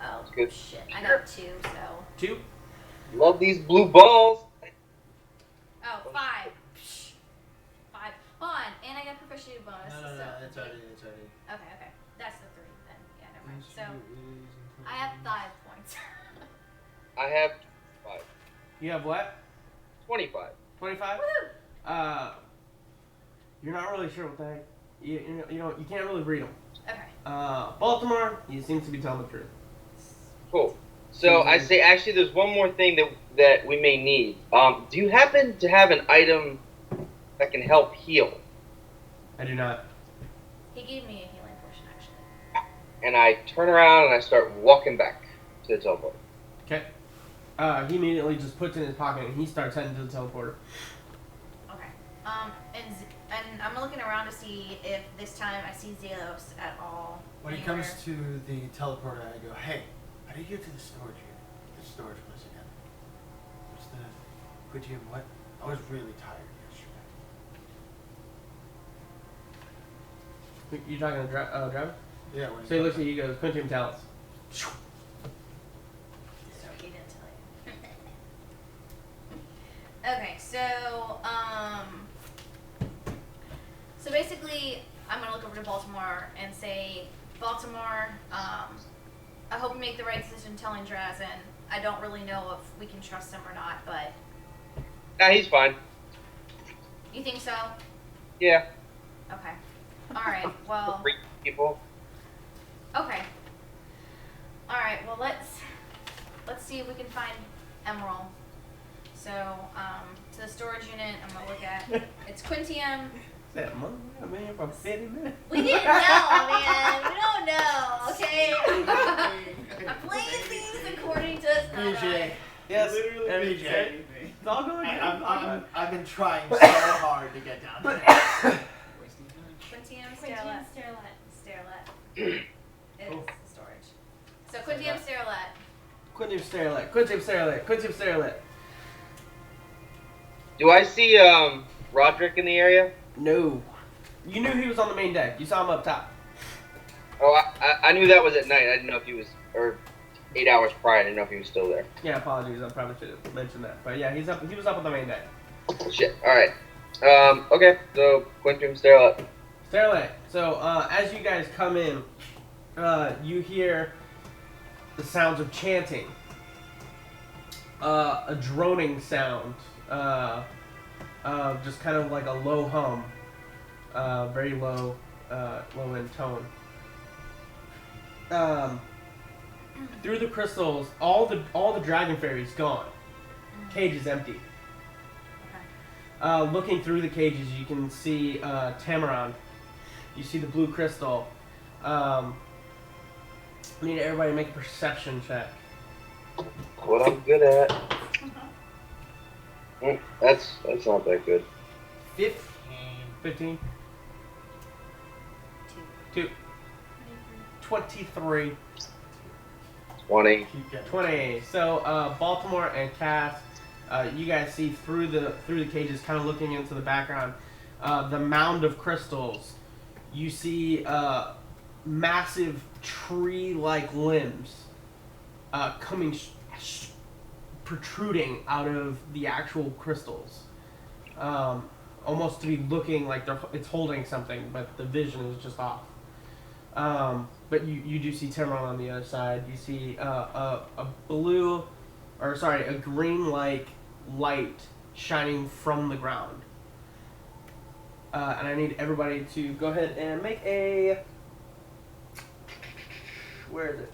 Oh good. shit! I got 2, so. 2. Love these blue balls. Oh, 5. 5. Hold on, and I got proficiency bonus. No, so it's already. Okay. That's the 3 then. Yeah, never mind. So I have 5 points. I have 5. You have what? 25. 25? Woo! You're not really sure what the heck. You can't really read them. Okay. Baltimore, he seems to be telling the truth. Cool. So I say, actually, there's one more thing that we may need. Do you happen to have an item that can help heal? I do not. He gave me a healing potion actually. And I turn around and I start walking back to the teleport. Okay. He immediately just puts it in his pocket and he starts heading to the teleporter. Okay. And I'm looking around to see if this time I see Zelos at all. When he anywhere. comes to the teleporter, I go, hey, how do you get to the storage unit? The storage place again. What's the Quitium what? I was really tired yesterday. You talking to driver? Yeah, when So he looks at you, he goes, Quintium Talents. So he didn't tell you. Okay, so basically, I'm gonna look over to Baltimore and say, Baltimore, I hope you make the right decision telling Drazen. I don't really know if we can trust him or not, but Nah, he's fine. you think so? Yeah. Okay. All right. Well. Freak people. Okay. All right. Well, let's see if we can find Emerald. So, to the storage unit, I'm gonna look at. It's Quintium. That money, man, for 50 minutes. We didn't know, man. We don't know. Okay. I'm playing things according to. BJ. Yes, Literally everything. BJ. It's all going good. I've been trying so hard to get down there. Quintium Quintium Sterlet. Sterlet. Is storage. So Quintium Sterlet. Quintium Sterlet. Quintium Sterlet. Quintium Sterlet. Do I see Roderick in the area? No. You knew he was on the main deck. You saw him up top. Oh, I knew that was at night. I didn't know if he was, or 8 hours prior. I didn't know if he was still there. Yeah, apologies. I probably should have mentioned that. But yeah, he's up. He was up on the main deck. Shit. All right. Okay. So Quintum Sterlet. Sterlet. So as you guys come in, you hear the sounds of chanting. A droning sound. Just kind of like a low hum. Very low, low in tone. Through the crystals, all the dragon fairies gone. Cage is empty. Looking through the cages, you can see Tamaron. You see the blue crystal. I need everybody to make a perception check. What I'm good at. That's not that good. 15. 2. 23. 20. 20. So Baltimore and Cass, you guys see through the cages, kind of looking into the background, the mound of crystals. You see massive tree-like limbs coming, protruding out of the actual crystals. Almost to be looking like it's holding something, but the vision is just off. But you do see Timron on the other side. You see a green-like light shining from the ground. And I need everybody to go ahead and make a Where is it?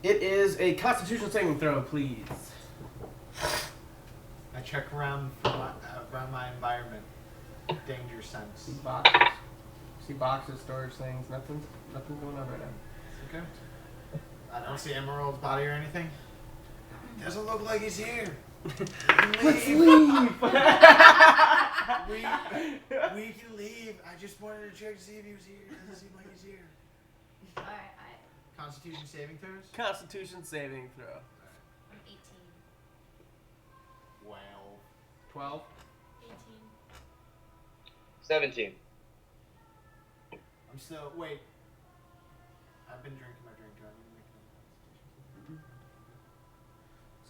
It is a Constitution saving throw, please. I check around around my environment. Danger sense. See boxes, storage things. Nothing's going on right now. Okay. I don't see Emerald's body or anything. Doesn't look like he's here. Let's leave. We can leave. I just wanted to check to see if he was here. It doesn't seem like he's here. Alright, Constitution saving throws? Constitution saving throw. I'm 18. Well. 12. 18. 17. I'm still. Wait. I've been drinking my drink. Do I need to make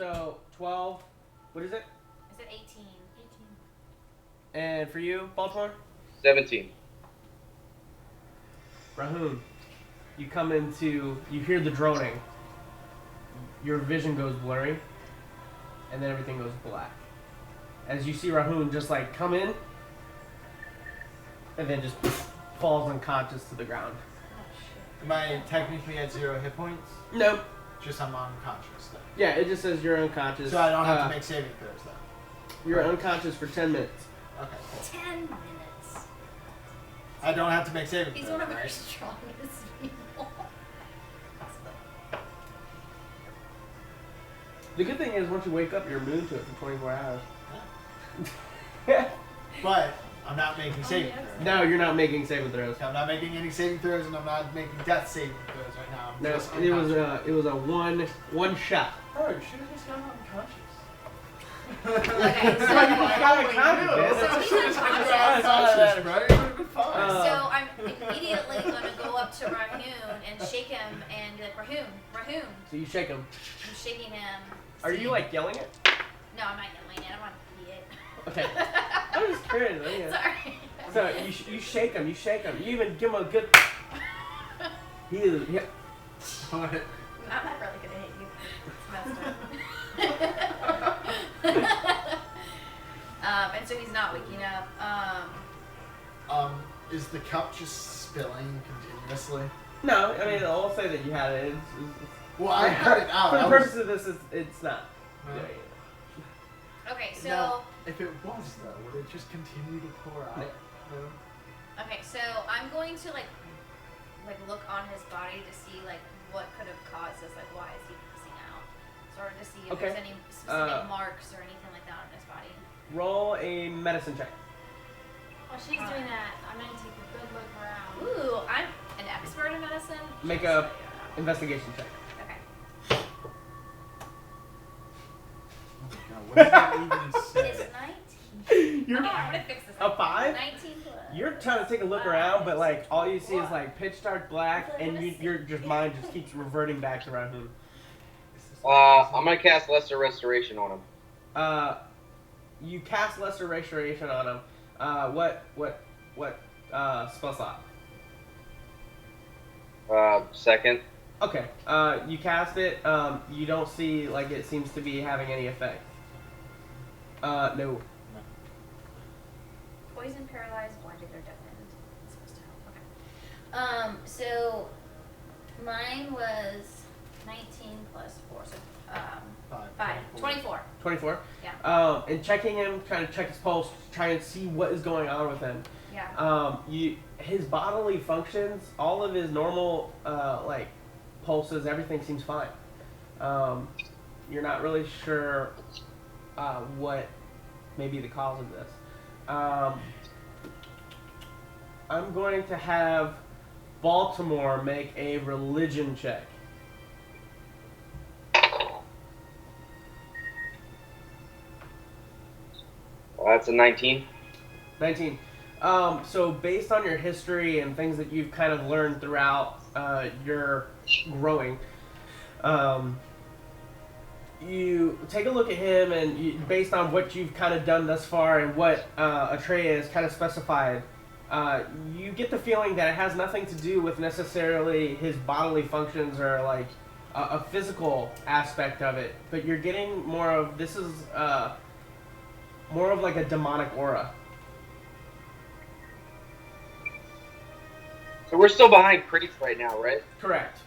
another So 12. What is it? I said 18. 18. And for you, Baltimore? 17. Rahun, you come into, you hear the droning. Your vision goes blurry, and then everything goes black. As you see Rahun just like come in, and then just falls unconscious to the ground. Oh shit. Am I technically at 0 hit points? Nope. Just I'm unconscious then. Yeah, it just says you're unconscious. So I don't have to make saving throws then. You're unconscious for 10 minutes. Okay. 10 minutes. I don't have to make saving He's throws, one of our right? strongest people. The good thing is once you wake up, you're immune to it for 24 hours. But I'm not making saving yes. throws. No, you're not making saving throws. I'm not making any saving throws, and I'm not making death saving throws right now. I'm No, just it was unconscious. a one shot. Oh, you should have just gone unconscious. Okay, so, So he's unconscious, bro. You would have been fine. so I'm immediately gonna go up to Rahun and shake him and be like, Rahun. So you shake him. I'm shaking him. Are you like yelling it? No, I'm not yelling it. I'm not an idiot. Okay. I'm just curious. Yeah. Sorry. So you shake him. You even give him a good. He is. Yeah. I'm not really gonna hit you. It's messed up. And so he's not waking up. Is the cup just spilling continuously? No, I mean I'll say that you had it. It's Well, I had it out. For the I was- purpose of this, it's not. Huh? Yeah, Okay, so Now, if it was though, would it just continue to pour out? No. okay, so I'm going to like look on his body to see like what could have caused this. Like, why is he passing out? Sort of to see if Okay. there's any specific marks or anything like that on his body. Roll a medicine check. While she's doing that, I'm gonna take a good look around. Ooh, I'm an expert in medicine. Make Just a so you know. investigation check. Okay. God, what does that even say? It's 19. You're Okay, I'm gonna fix this. a 5? 19 plus. You're trying to take a look around, but like all you see is like pitch dark black, and your just mind just keeps reverting back to Rahun. I'm gonna cast Lesser Restoration on him. You cast Lesser Restoration on him. What spell slot? Second. Okay. You cast it. You don't see like it seems to be having any effect. No. Poison, paralyzed, blinded, or deafened. It's supposed to help. Okay. So mine was 19 plus 4, so 5. 24. 24. Yeah. And checking him, trying to check his pulse, trying to see what is going on with him. Yeah. His bodily functions, all of his normal like pulses, everything seems fine. You're not really sure what may be the cause of this. I'm going to have Baltimore make a religion check. That's a 19. 19. So based on your history and things that you've kind of learned throughout your growing, you take a look at him, and based on what you've kind of done thus far and what Atreya has kind of specified, you get the feeling that it has nothing to do with necessarily his bodily functions or like a physical aspect of it, but you're getting more of this is more of like a demonic aura. So we're still behind crates right now, right? Correct.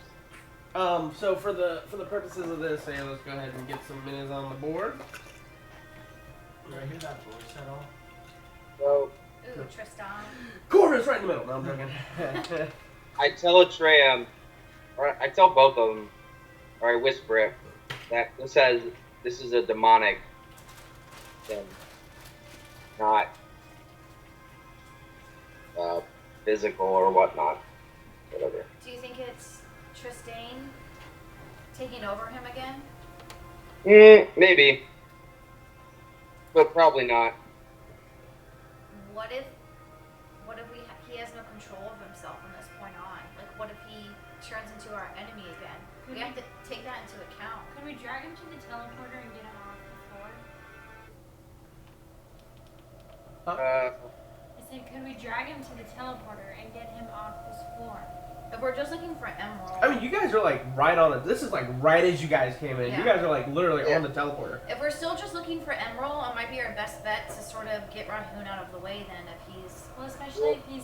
So for the purposes of this, let's go ahead and get some minutes on the board. Did I hear that voice at all? So Ooh, Tristan. Corvus right in the middle. No, I'm joking. I tell Atreum, or I tell both of them, or I whisper it, that this is a demonic thing, not physical or whatnot, whatever. Do you think it's Tristan taking over him again? Maybe, but probably not. What if he has no control of himself from this point on? Like, what if he turns into our enemy again? We have to take that into account. Could we drag him to the teleporter and get him off the floor? Huh? I said, could we drag him to the teleporter and get him off this floor? If we're just looking for emerald. I mean, you guys are like right on it. This is like right as you guys came in. Yeah. You guys are like literally on the teleporter. If we're still just looking for emerald, it might be our best bet to sort of get Rahun out of the way then if he's... Well, especially if he's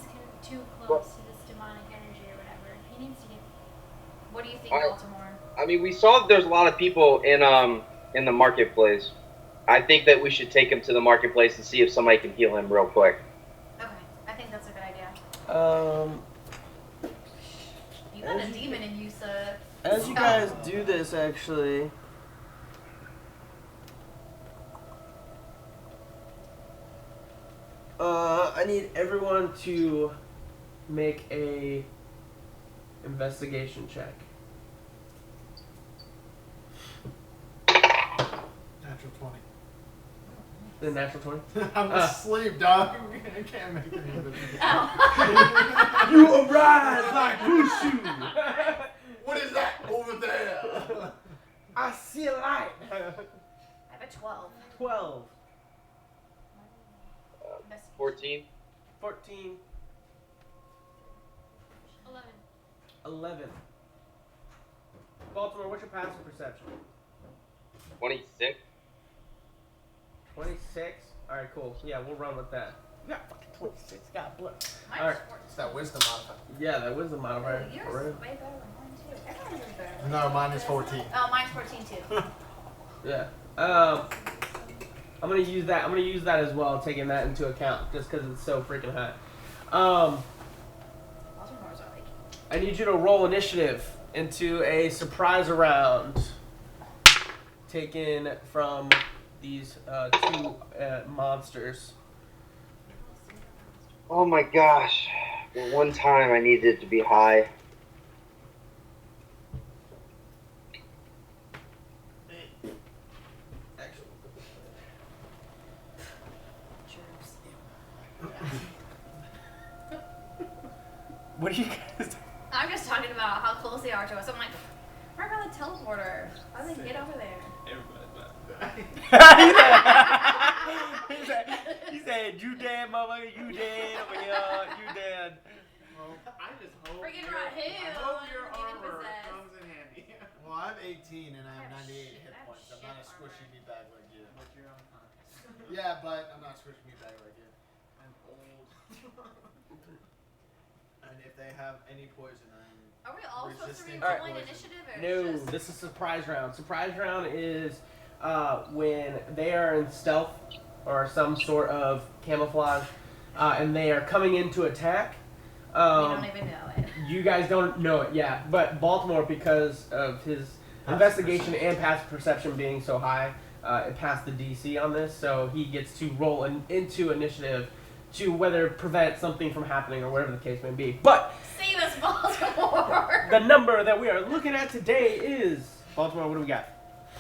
too close to this demonic energy or whatever. He needs to get... What do you think, I- Baltimore? I mean, we saw that there's a lot of people in the marketplace. I think that we should take him to the marketplace and see if somebody can heal him real quick. Okay, I think that's a good idea. You got a demon in you, sir. As you guys do this, actually, I need everyone to make a investigation check. Natural 20. The natural 20. I'm asleep, dog. I can't make it even. You arise like Mushu. What is that over there? I see a light. I have a 12. 12, 14. 14, 11. 11. Baltimore, what's your passive perception? 26. 26? Alright, cool. Yeah, we'll run with that. You got fucking 26. God bless. Mine's Alright. 14. It's that wisdom modifier. Yeah, that wisdom modifier. Yours For real. is way better than mine, too. Everyone's is better than No, mine. mine is 14. Oh, mine's 14, too. Yeah. I'm gonna use that. I'm gonna use that as well, taking that into account, just because it's so freaking high. Baltimore's are like... I need you to roll initiative into a surprise round, taken from these two monsters. Oh my gosh. The one time I needed it to be high. What do you guys? I'm just talking about how close they are to us. I'm like, we're by the teleporter. How do they get over there? he said, you dead, motherfucker, you dead over here, you dead. Well, I just hope Freaking your, right here. I hope your Getting armor possessed. comes in handy. Well, I'm 18 and I have I have 98 shit- hit I have points. I'm shit not a armor. squishy meat bag like you. But you're unconscious. Yeah, but I'm not a squishy meat bag like you. I'm old. And if they have any poison, I'm... Are we all supposed to be Resistant to rolling poison. initiative? Or No, just... this is surprise round. Surprise round is when they are in stealth or some sort of camouflage, and they are coming in to attack. we don't even know it. You guys don't know it, yeah. But Baltimore, because of his investigation and passive perception being so high, it passed the DC on this, so he gets to roll into initiative to whether prevent something from happening or whatever the case may be. But Save us, Baltimore! the number that we are looking at today is... Baltimore, what do we got?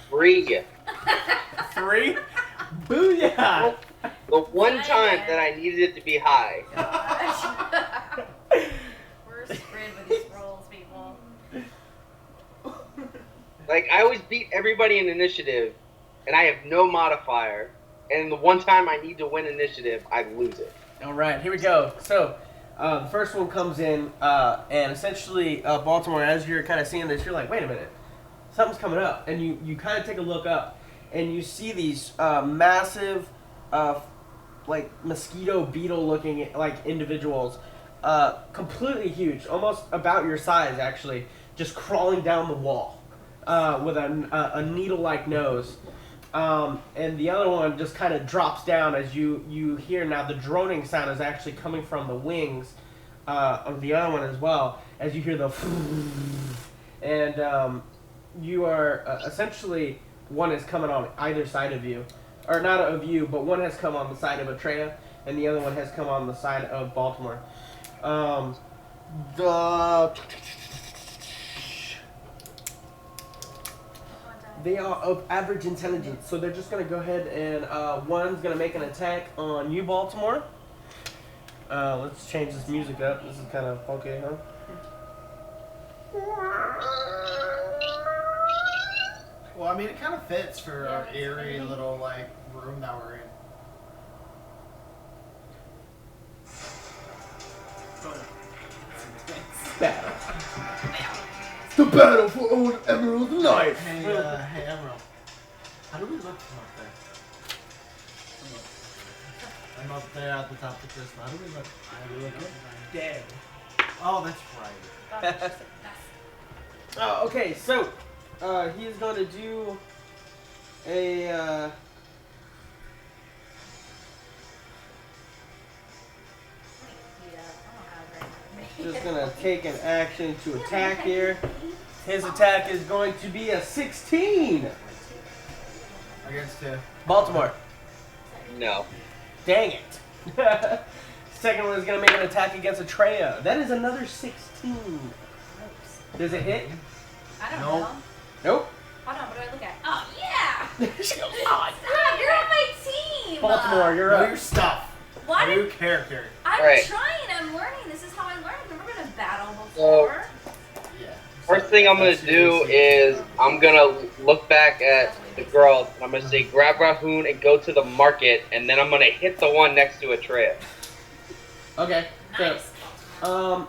3. 3? Booyah! The one time that I needed it to be high. Gosh. We're screwed with these rolls, people. Like, I always beat everybody in initiative, and I have no modifier. And the one time I need to win initiative, I lose it. All right, here we go. So, the first one comes in, and essentially, Baltimore, as you're kind of seeing this, you're like, wait a minute, something's coming up. And you kind of take a look up, and you see these massive, like, mosquito beetle-looking, like, individuals completely huge, almost about your size actually, just crawling down the wall with a needle-like nose. And the other one just kind of drops down as you hear now the droning sound is actually coming from the wings of the other one as well, as you hear the and you are essentially one is coming on either side of you, or not of you, but one has come on the side of Atreya and the other one has come on the side of Baltimore. The They are of average intelligence, so they're just gonna go ahead and one's gonna make an attack on you, Baltimore. Let's change this music up. This is kind of funky, huh? Well, I mean, it kind of fits for Yeah, our it's eerie fitting. little like room that we're in. Battle. The battle for Old Emerald's life. Hey, Emerald. How do we look from up there? I'm up there at the top of the crystal. How do we look? We look dead. Oh, that's right. Okay, so he is going to do a. Just gonna take an action to attack here. His attack is going to be a 16. Against Baltimore. No. Dang it. Second one is gonna make an attack against Atreya. That is another 16. Does it hit? I don't Nope. know. Nope. Hold on, what do I look at? Oh, yeah! She goes, "Oh, Stop, you're on my team! Baltimore, you're know up. your stuff. Why Know did... your character. I'm Right. trying, I'm learning. This is how I learn. I've never been in battle before. Yeah. First thing I'm gonna That's do seriously- is I'm gonna look back at the girl and I'm gonna say grab Rahoon and go to the market, and then I'm gonna hit the one next to Atreya. Okay. Nice. So,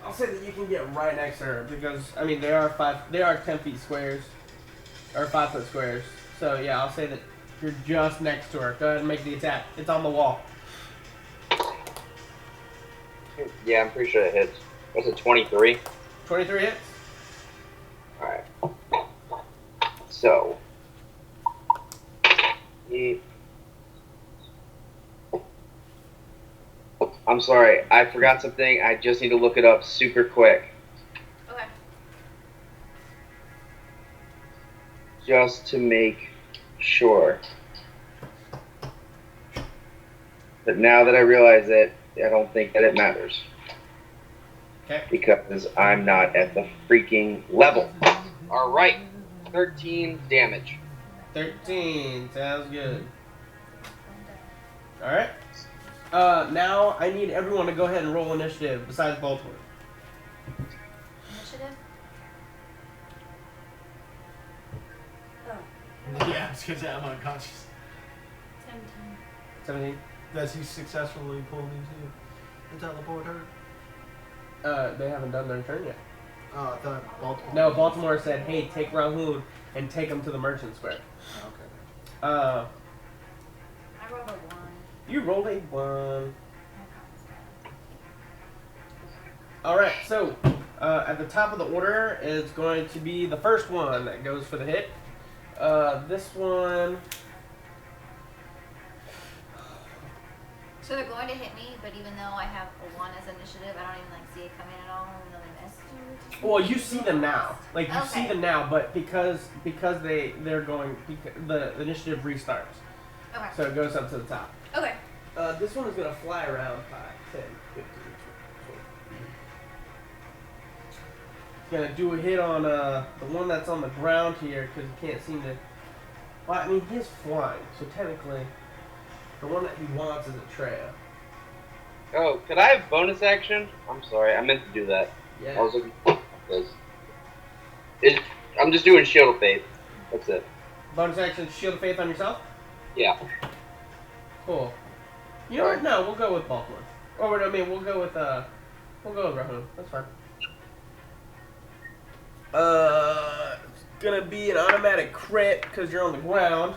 I'll say that you can get right next to her because I mean they are 10 feet squares, or 5 foot squares. So yeah, I'll say that you're just next to her. Go ahead and make the attack. It's on the wall. Yeah, I'm pretty sure it hits. What's it, 23? 23 hits. Alright. So. I'm sorry, I forgot something. I just need to look it up super quick. Okay. Just to make sure. But now that I realize it, I don't think that it matters. Okay. Because I'm not at the freaking level. Alright. 13 damage. 13. Sounds good. All right. Now I need everyone to go ahead and roll initiative besides Baltimore. Initiative? Yeah, it's because I'm unconscious. 17. 17. Does he successfully pull me to the teleporter? They haven't done their turn yet. Oh, I thought Baltimore. No, Baltimore said, "Hey, take Rahoon and take him to the Merchant Square." Oh, okay. Uh, I rolled a 1. you rolled a 1. All right, so at the top of the order is going to be the first one that goes for the hit. This one. So they're going to hit me, but even though I have a 1 as initiative, I don't even like see it coming at all, even though they missed. Well, you see them now. Like you see Okay. them now, but because they're going, the initiative restarts, Okay. so it goes up to the top. Okay. This one is gonna fly around 5, 10, 15, 20. It's gonna do a hit on the one that's on the ground here because he can't seem to. Well, I mean he is flying, so technically, the one that he wants is Atreya. Oh, could I have bonus action? I'm sorry, I meant to do that. I Yeah. was looking for this. I'm just doing Shield of Faith. That's it. Bonus action, Shield of Faith on yourself. Yeah. Cool. You know what? No, we'll go with Baltimore. Or I mean, we'll go with Rahun. That's fine. It's gonna be an automatic crit because you're on the ground.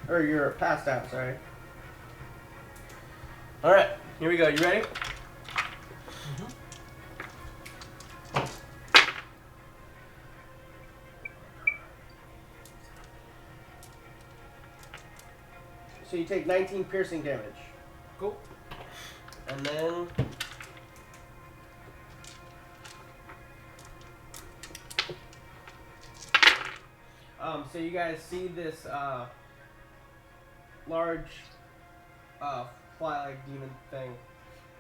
Or your passed out, sorry. Alright, here we go. You ready? So you take 19 piercing damage. Cool. And then so you guys see this large fly-like demon thing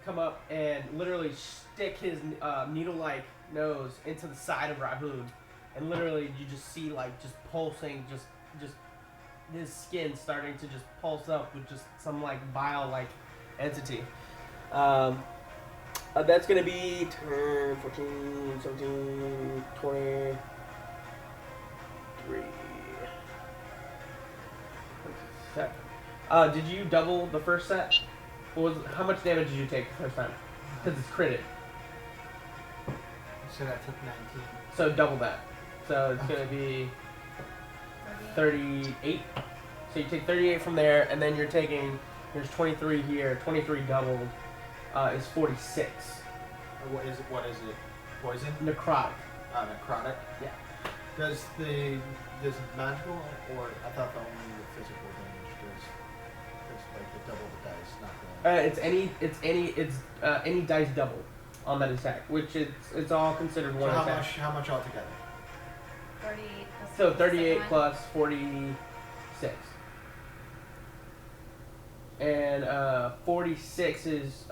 come up and literally stick his needle-like nose into the side of Rahun, and literally you just see like just pulsing, just his skin starting to just pulse up with just some like bile-like entity. That's gonna be 10, 14, 17, 20, 3. Did you double the first set? How much damage did you take the first time? Because it's critted. You said I took 19. So double that. So it's gonna be 38. So you take 38 from there, and then you're taking, there's 23 here, 23 doubled is 46. What is it? Poison? Necrotic. Necrotic? Yeah. Does magical, or I thought the only the physical damage does like the double the dice, not the... It's any dice double on that attack, which it's all considered one so attack. how much altogether? 38 plus So the 38 second one. plus 46. And 46 is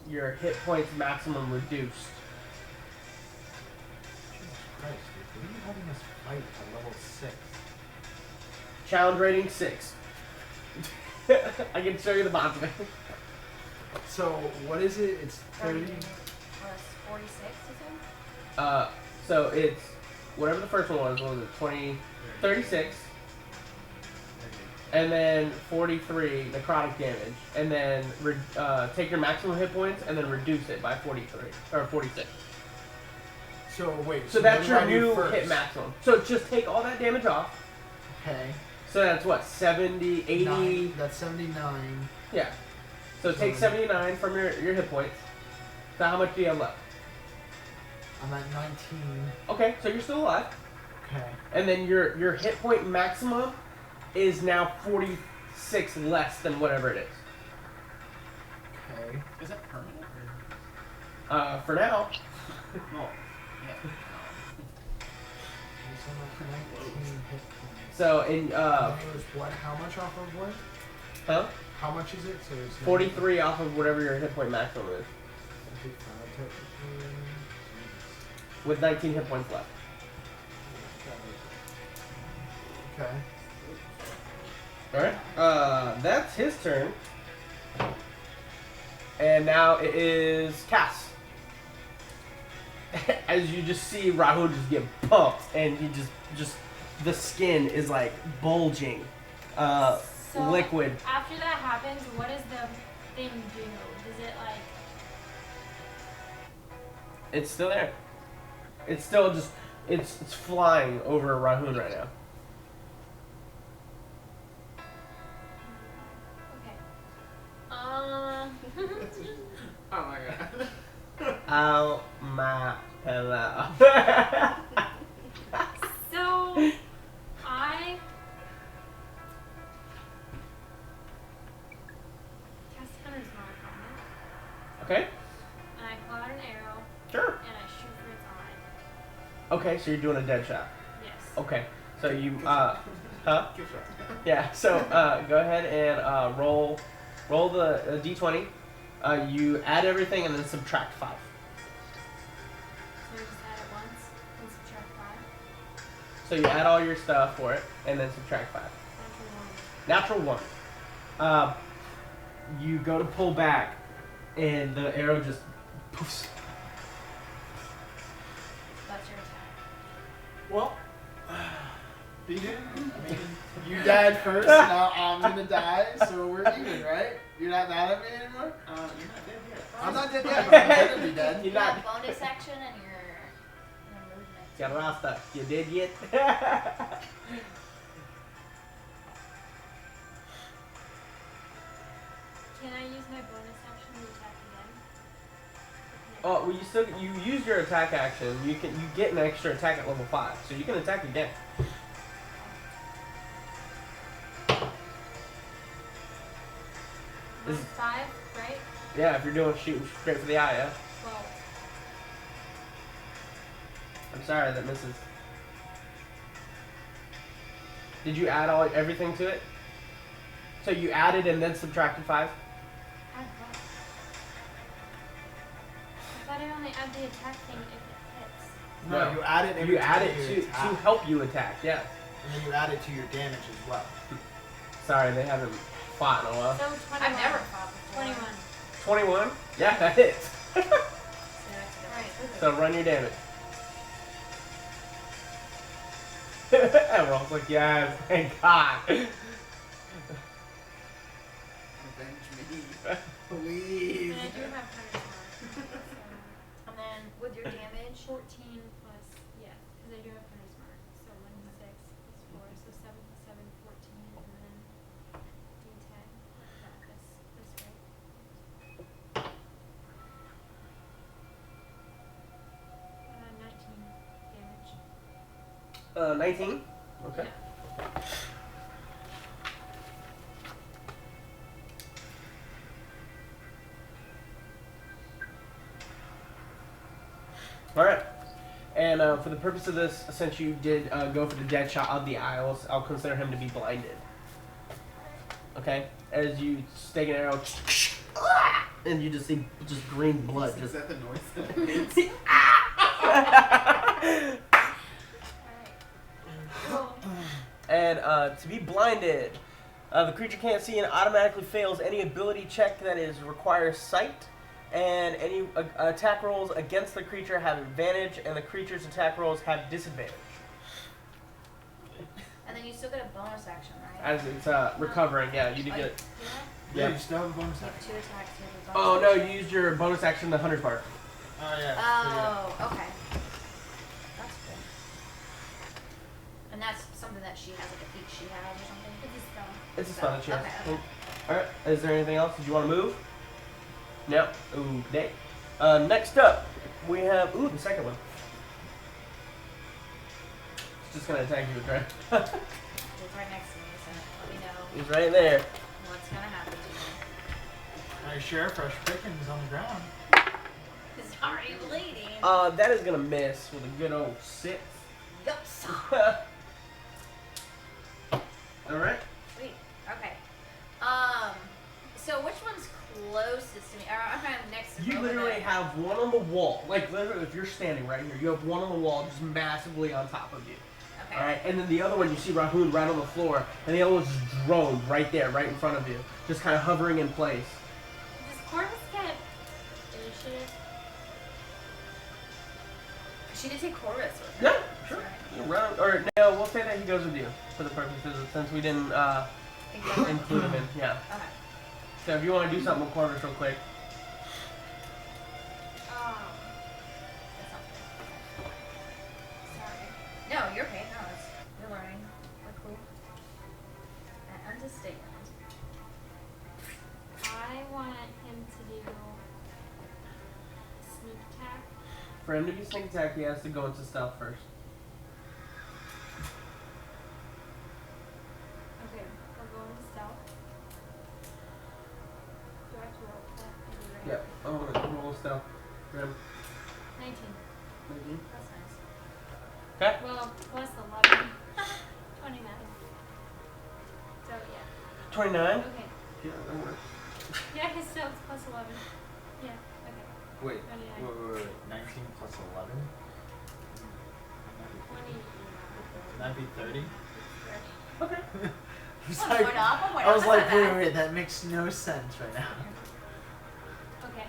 your hit points maximum reduced. Jesus Christ, dude. What are you having us fight at level 6? Challenge rating 6. I can show you the bottom of it. So, what is it? It's 30? 30 plus 46, you said? So it's whatever the first one was. What was it? 36, and then 43 necrotic damage, and then take your maximum hit points and then reduce it by 43 or 46. So, wait. So that's what do your I do new first? hit maximum. So just take all that damage off. Okay. So that's what, 70, 80. That's 79. Yeah. So take 79 from your hit points. So how much do you have left? I'm at 19. Okay, so you're still alive. Okay. And then your hit point maximum is now 46 less than whatever it is. Okay. Is that permanent? For now. Well, yeah. So I'm at 19 hit points. So in And it was what? How much off of what? huh? How much is it? So it's 43 off of whatever your hit point maximum is, 95 technically. with 19 hit points left. Okay. Alright. That's his turn. And now it is Cass. As you just see Rahul just get pumped, and he just the skin is like bulging, So liquid. after that happens, what does the thing do? Does it like? It's still there. It's still just it's flying over Rahul right now. Okay. Oh my god. Oh my pillow. So I cast Hunter's Mark on it, Okay, and I pull out an arrow sure. and I shoot for its eye. Okay, so you're doing a dead shot. Yes. Okay, so you huh? Good shot. Yeah. So go ahead and roll the d20. You add everything and then subtract 5. So I just add it once and subtract 5. So you add all your stuff for it and then subtract 5. Natural Natural 1. You go to pull back, and the arrow just poofs. That's your attack. Well, beat it. I mean, you died first. Now I'm gonna die, so we're even, right? You're not mad at me anymore. You're not dead yet. I'm not dead yet, but I'm gonna be dead. You're You not. have bonus action and your movement. Ya Rasta, you did yet? Can I use my bonus action to attack again? Oh, well, you use your attack action. You get an extra attack at level 5, so you can attack again. This is- 5, right? Yeah, if you're doing shooting straight for the eye, yeah. 12. I'm sorry, that misses. Did you add everything to it? So you added and then subtracted 5? Add what? I thought I only add the attack thing if it hits. No, you add it every You add time it you to attack. help you attack, yes. And then you add it to your damage as well. Sorry, they haven't fought in a while. So 21. I've never fought before. 21. 21? Yeah, that hits. Right. So run your damage. Everyone's like, yes, thank God. Avenge me. Please. And I do have Hunter's Mark. And then with your damage, 14 plus, yeah, because I do have Hunter's Mark. So 1d6 plus 4, so 7 plus 7, 14, and then d10. No, this way. 19 damage. 19? Okay. Alright. And for the purpose of this, since you did go for the dead shot of the aisles, I'll consider him to be blinded. Okay? As you stake an arrow, and you just see just green blood. Is Just that the noise that it makes? Cool. And to be blinded, the creature can't see and automatically fails any ability check that requires sight. And any attack rolls against the creature have advantage, and the creature's attack rolls have disadvantage. and then you still get a bonus action, right? As it's recovering, yeah, you do get it. Yeah? Yeah, you still have a bonus You have action. 2 attacks. You have a Oh bonus no, action. you used your bonus action, the Hunter's Mark. Oh, yeah. Oh, okay. That's cool. And that's something that she has, like a feat she has or something? It's a spell. It's a spell that she has. Okay, okay. Alright, is there anything else? Did you want to move? No. Okay. Next up, we have the second one. It's just gonna attack you with right. It's right next to me, so let me know He's right there. what's gonna happen to me. Are you sure? Fresh pickings on the ground. It's already bleeding. That is gonna miss with a good old 6. Yup. Alright. Sweet. Okay. So which one's closest to me? I'm kind of next to You both of literally them. have one on the wall. Like, literally, if you're standing right here, you have one on the wall just massively on top of you. Okay. Alright, and then the other one, you see Rahun right on the floor, and the other one's just droned right there, right in front of you. Just kind of hovering in place. Does Corvus get initiative? She did take Corvus with her. Yeah, sure. You run, or no, we'll say that he goes with you for the purposes of, since we didn't Exactly. include him in, yeah. Okay. So if you want to do something with Corvus real quick. That sounds good. Sorry. No, you're okay. No, we're learning. We're cool. I understand. I want him to do sneak attack. For him to be sneak attack, he has to go into stealth first. Okay, we'll go into stealth. Do I have to roll for that? I do, right? Yep, I'm gonna roll stealth for him. 19. That's nice. Okay. Well, plus 11. 29. So, yeah. 29? Okay. Yeah, that works. Yeah, his stealth's plus 11. Yeah, okay. Wait, 29. 19 plus 11? 20. That'd be 30? Okay. It's One like- point off, one point I was off, like, that's not bad. wait, that makes no sense right now. Okay.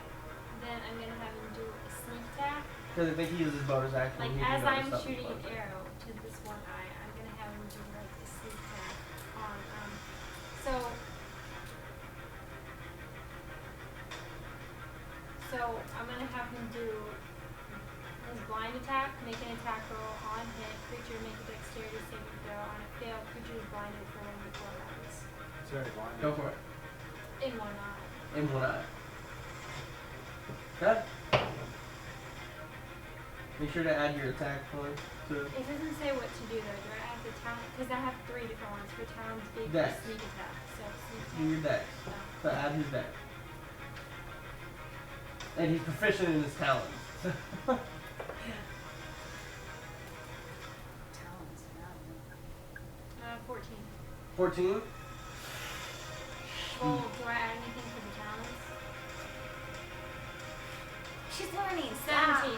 Then I'm gonna have him do a sneak attack. Because I think he uses bonus action. Like, he can as go to I'm stealth shooting with an bonus arrow to this one eye, I'm gonna have him do, like, a sneak attack on, So I'm gonna have him do his blind attack, make an attack roll on hit, creature make a dexterity saving throw. On a fail, creature is blinded for 1 to 4 rounds. It's already blind. Go for it. In one eye. and 1 eye. Okay? Make sure to add your attack point to It doesn't say what to do though. Do I add the talent? Because I have 3 different ones for talent, big, Dex. sneak attack. So sneak do your attack. dex. So add his dex. And he's proficient in his talents. Talents, no. 14. 14? Well, do I add anything for the talents? She's learning. 17.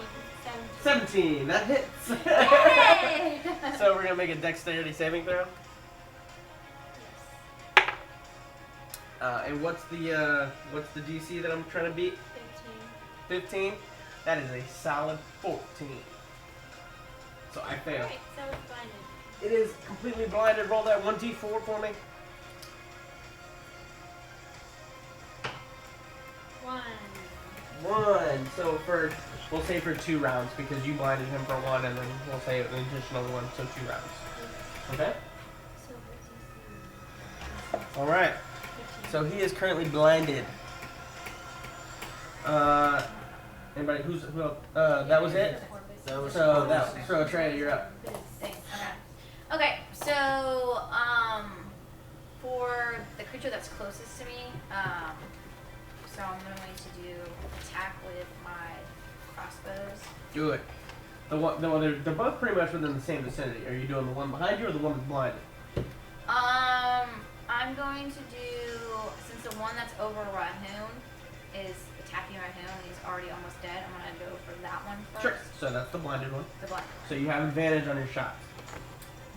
17, that hits. Yay! So we're gonna make a dexterity saving throw. Yes. And what's the DC that I'm trying to beat? 15. 15. That is a solid 14. So I fail. Alright, so it's blinded. It is completely blinded. Roll that 1d4 for me. 1. 1. So we'll say for 2 rounds because you blinded him for 1, and then we'll say an additional 1, so 2 rounds. Okay. So what's this? All right. 15. So he is currently blinded. Anybody who else? That was it. That was So Trey, you're up. Thanks. Okay, so for the creature that's closest to me, so I'm going to do attack with my crossbows. Do it. They're both pretty much within the same vicinity. Are you doing the one behind you or the one that's blinded? I'm going to do, since the one that's over Rahun is attacking Rahun and he's already almost dead, I'm going to go for that one first. Sure. So that's the blinded one. The blind. So you have advantage on your shots.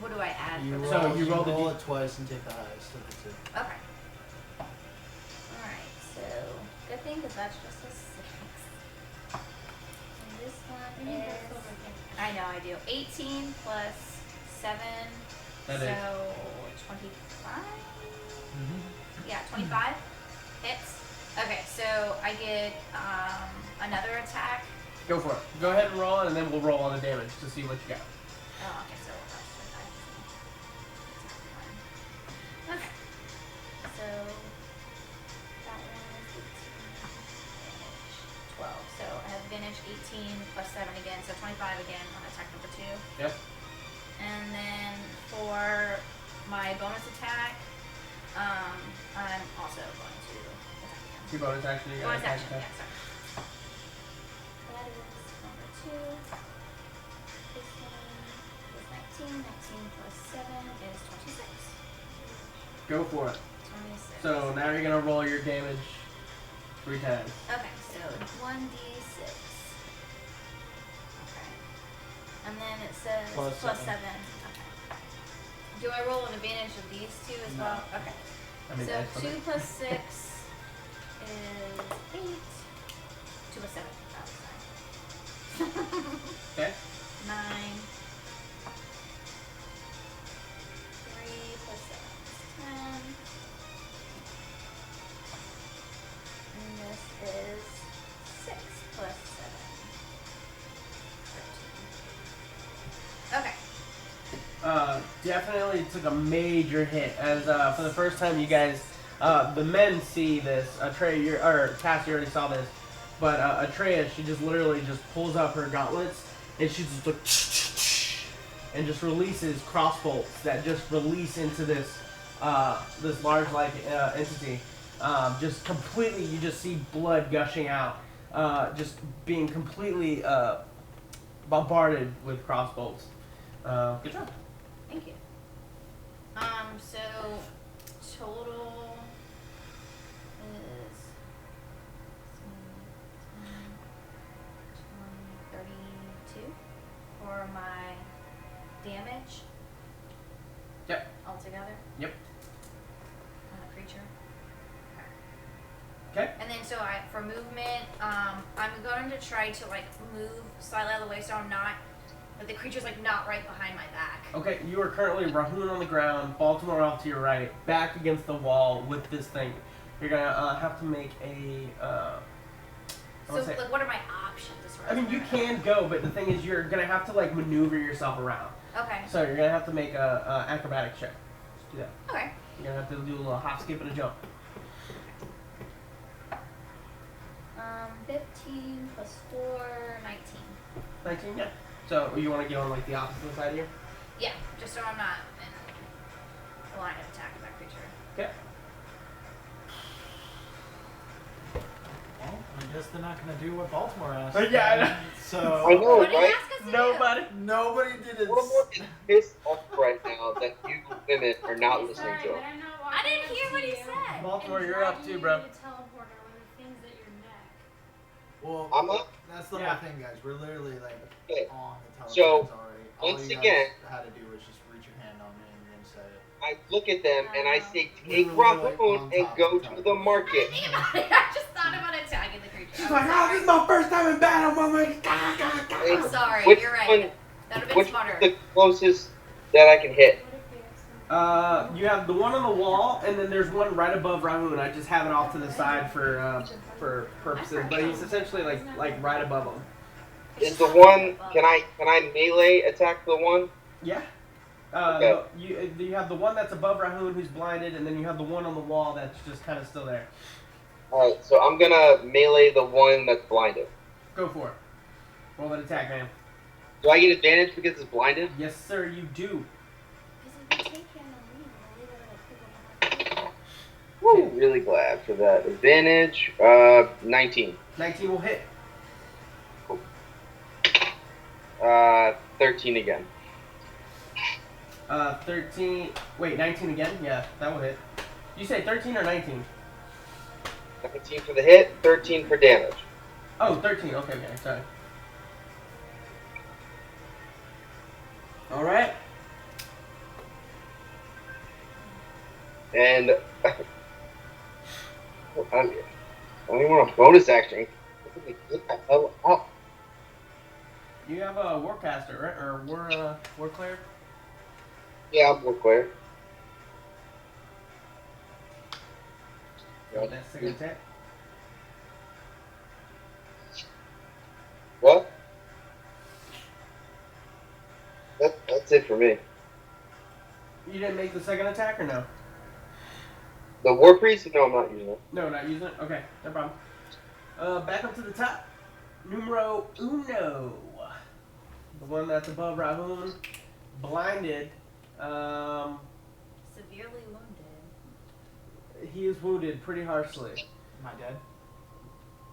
What do I add? You for roll, that? So you roll the roll D- it twice and take the highest of the 2. Okay. Alright, so good thing because that's just a 6. And this You one need is, that silver again. I know I do, 18 plus 7, That so is. 25? Yeah, 25 hits. Okay, so I get another attack. Go for it. Go ahead and roll it, and then we'll roll all the damage to see what you got. Oh, okay, so that's 25. Okay. So that one is 18 damage. 12. So I have advantage 18 plus 7 again, so 25 again on attack number 2. Yep. And then for my bonus attack, I'm also going to attack again. Your bonus action. You got Bonus attack action, attack. yeah, sorry. That is number 2. This one is 19. 19 plus 7 is 26. Go for it. 26. So now you're gonna roll your damage 3 times. Okay, so 1d6. Okay. And then it says Plus plus 7. 7. Okay. Do I roll an advantage of these 2 as No. well? Okay. I mean, So that's 2 fine. plus 6 is 8. 2 plus 7. That was 9. Okay. 9. 3 plus 7 is 10. And this is 6 plus 7. 13. Okay. Definitely took a major hit as for the first time you guys, the men see this. Cassie already saw this, but Atreya, she just literally just pulls up her gauntlets and she just like and just releases crossbolts that just release into this this large like entity. Just completely, you just see blood gushing out, just being completely bombarded with crossbolts. Good job. Thank you. So total is 32 for my damage. Yep. Altogether. Yep. On the creature. Okay. And then so for movement, I'm going to try to like move slightly out of the way so I'm not, but the creature's like not right behind my back. Okay, you are currently Rahun on the ground, Baltimore off to your right, back against the wall with this thing. You're gonna have to make a. So like, what are my options? As far I as mean, you where can go, but the thing is, you're gonna have to like maneuver yourself around. Okay. So you're gonna have to make a acrobatic check. Just do that. Okay. You're gonna have to do a little hop, skip, and a jump. 14 plus 4, 19. 19, yeah. So you want to get on like the opposite side here? Yeah, just so I'm not in the line of attack of that creature. Okay. Well, I guess they're not gonna do what Baltimore asked. Yeah, I know. So I know, What did right? you ask us to do? Nobody. Nobody did it. Baltimore is pissed off right now that you women are not I'm listening sorry, to but him. I'm not I walking didn't up hear to what he you said. Baltimore, and you're up dragging too, you bro. to teleporter when the thing's at your neck. Well, I'm up. that's the Yeah. whole thing, guys. We're literally like Okay. on the So, teleports already. All once you again- guys had to do was just reach your hand on me and then say it. I look at them and I say, We take were literally Rahoon on and top go of the to the tower. I market. didn't think about it. I just thought about attacking the creature. She's I'm like, oh, sorry. this is my first time in battle, mama. Gah, gah, gah. I'm sorry. Which You're one- right. That would have been Which smarter. is the closest that I can hit? What if we have some? You have the one on the wall, and then there's one right above Rahoon. I just have it off to the side for purposes, but he's essentially like right above him. Is the one? Can I melee attack the one? Yeah. Okay. You have the one that's above Rahoon who's blinded, and then you have the one on the wall that's just kind of still there. All right, so I'm gonna melee the one that's blinded. Go for it. Roll that attack, man. Do I get advantage because it's blinded? Yes, sir, you do. Because if you take him and leave, we'll leave it at a Woo! Really glad for that advantage. 19. 19 will hit. 13 again. 13. Wait, 19 again? Yeah, that will hit. You say 13 or 19? 19 for the hit, 13 for damage. Oh, 13. Okay, sorry. Alright. And I don't even want a bonus action. Get the hell out. You have a Warcaster, right? Or War Cleric? Yeah, I'm more clear. Roll that second attack. What? That's it for me. You didn't make the second attack or no? The War Priest? No, I'm not using it. No, not using it? Okay, no problem. Back up to the top. Numero uno. The one that's above Rahoon. Blinded. Severely wounded. He is wounded pretty harshly. Am I dead?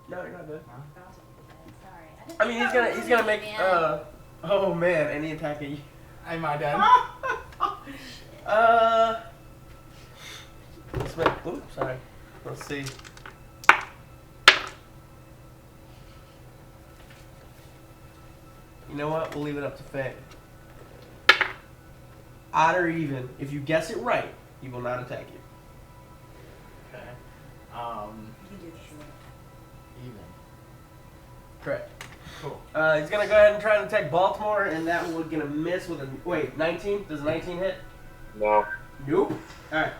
No, you're not dead. About to be dead. Sorry. I mean, he's gonna make, oh man, any attack at you. Am I dead? Let's make, oops, sorry. Let's see. You know what? We'll leave it up to fate. Odd or even. If you guess it right, he will not attack you. Okay. You can do this. Even. Correct. Cool. He's gonna go ahead and try to attack Baltimore, and that one's gonna miss with a, wait, 19? Does a 19 hit? No. Nope. Alright.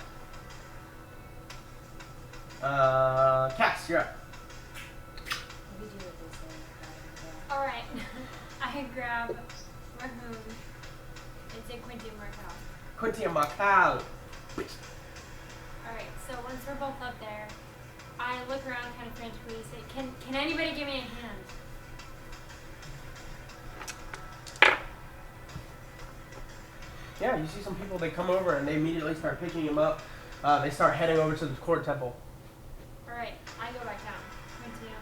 Cass, you're up. You can do what they say. Alright. I grab Rahoon and say Quinty Markel. Quinty and Marcal. Alright, so once we're both up there, I look around kind of frantically and say, can anybody give me a hand? Yeah, you see some people, they come over and they immediately start picking him up. They start heading over to the court temple. Alright, I go back down. Quinty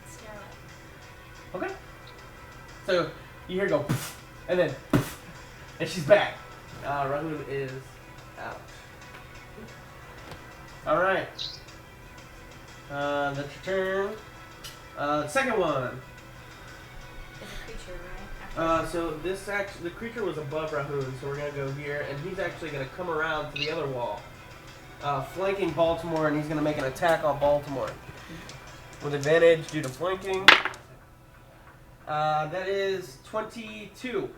Scarlet. Okay. So you hear go, and then, and she's back. Rahoon is out. All right. That's your turn. Second one. It's a creature, right? So this actually, the creature was above Rahoon, so we're gonna go here, and he's actually gonna come around to the other wall, flanking Baltimore, and he's gonna make an attack on Baltimore with advantage due to flanking. That is 22.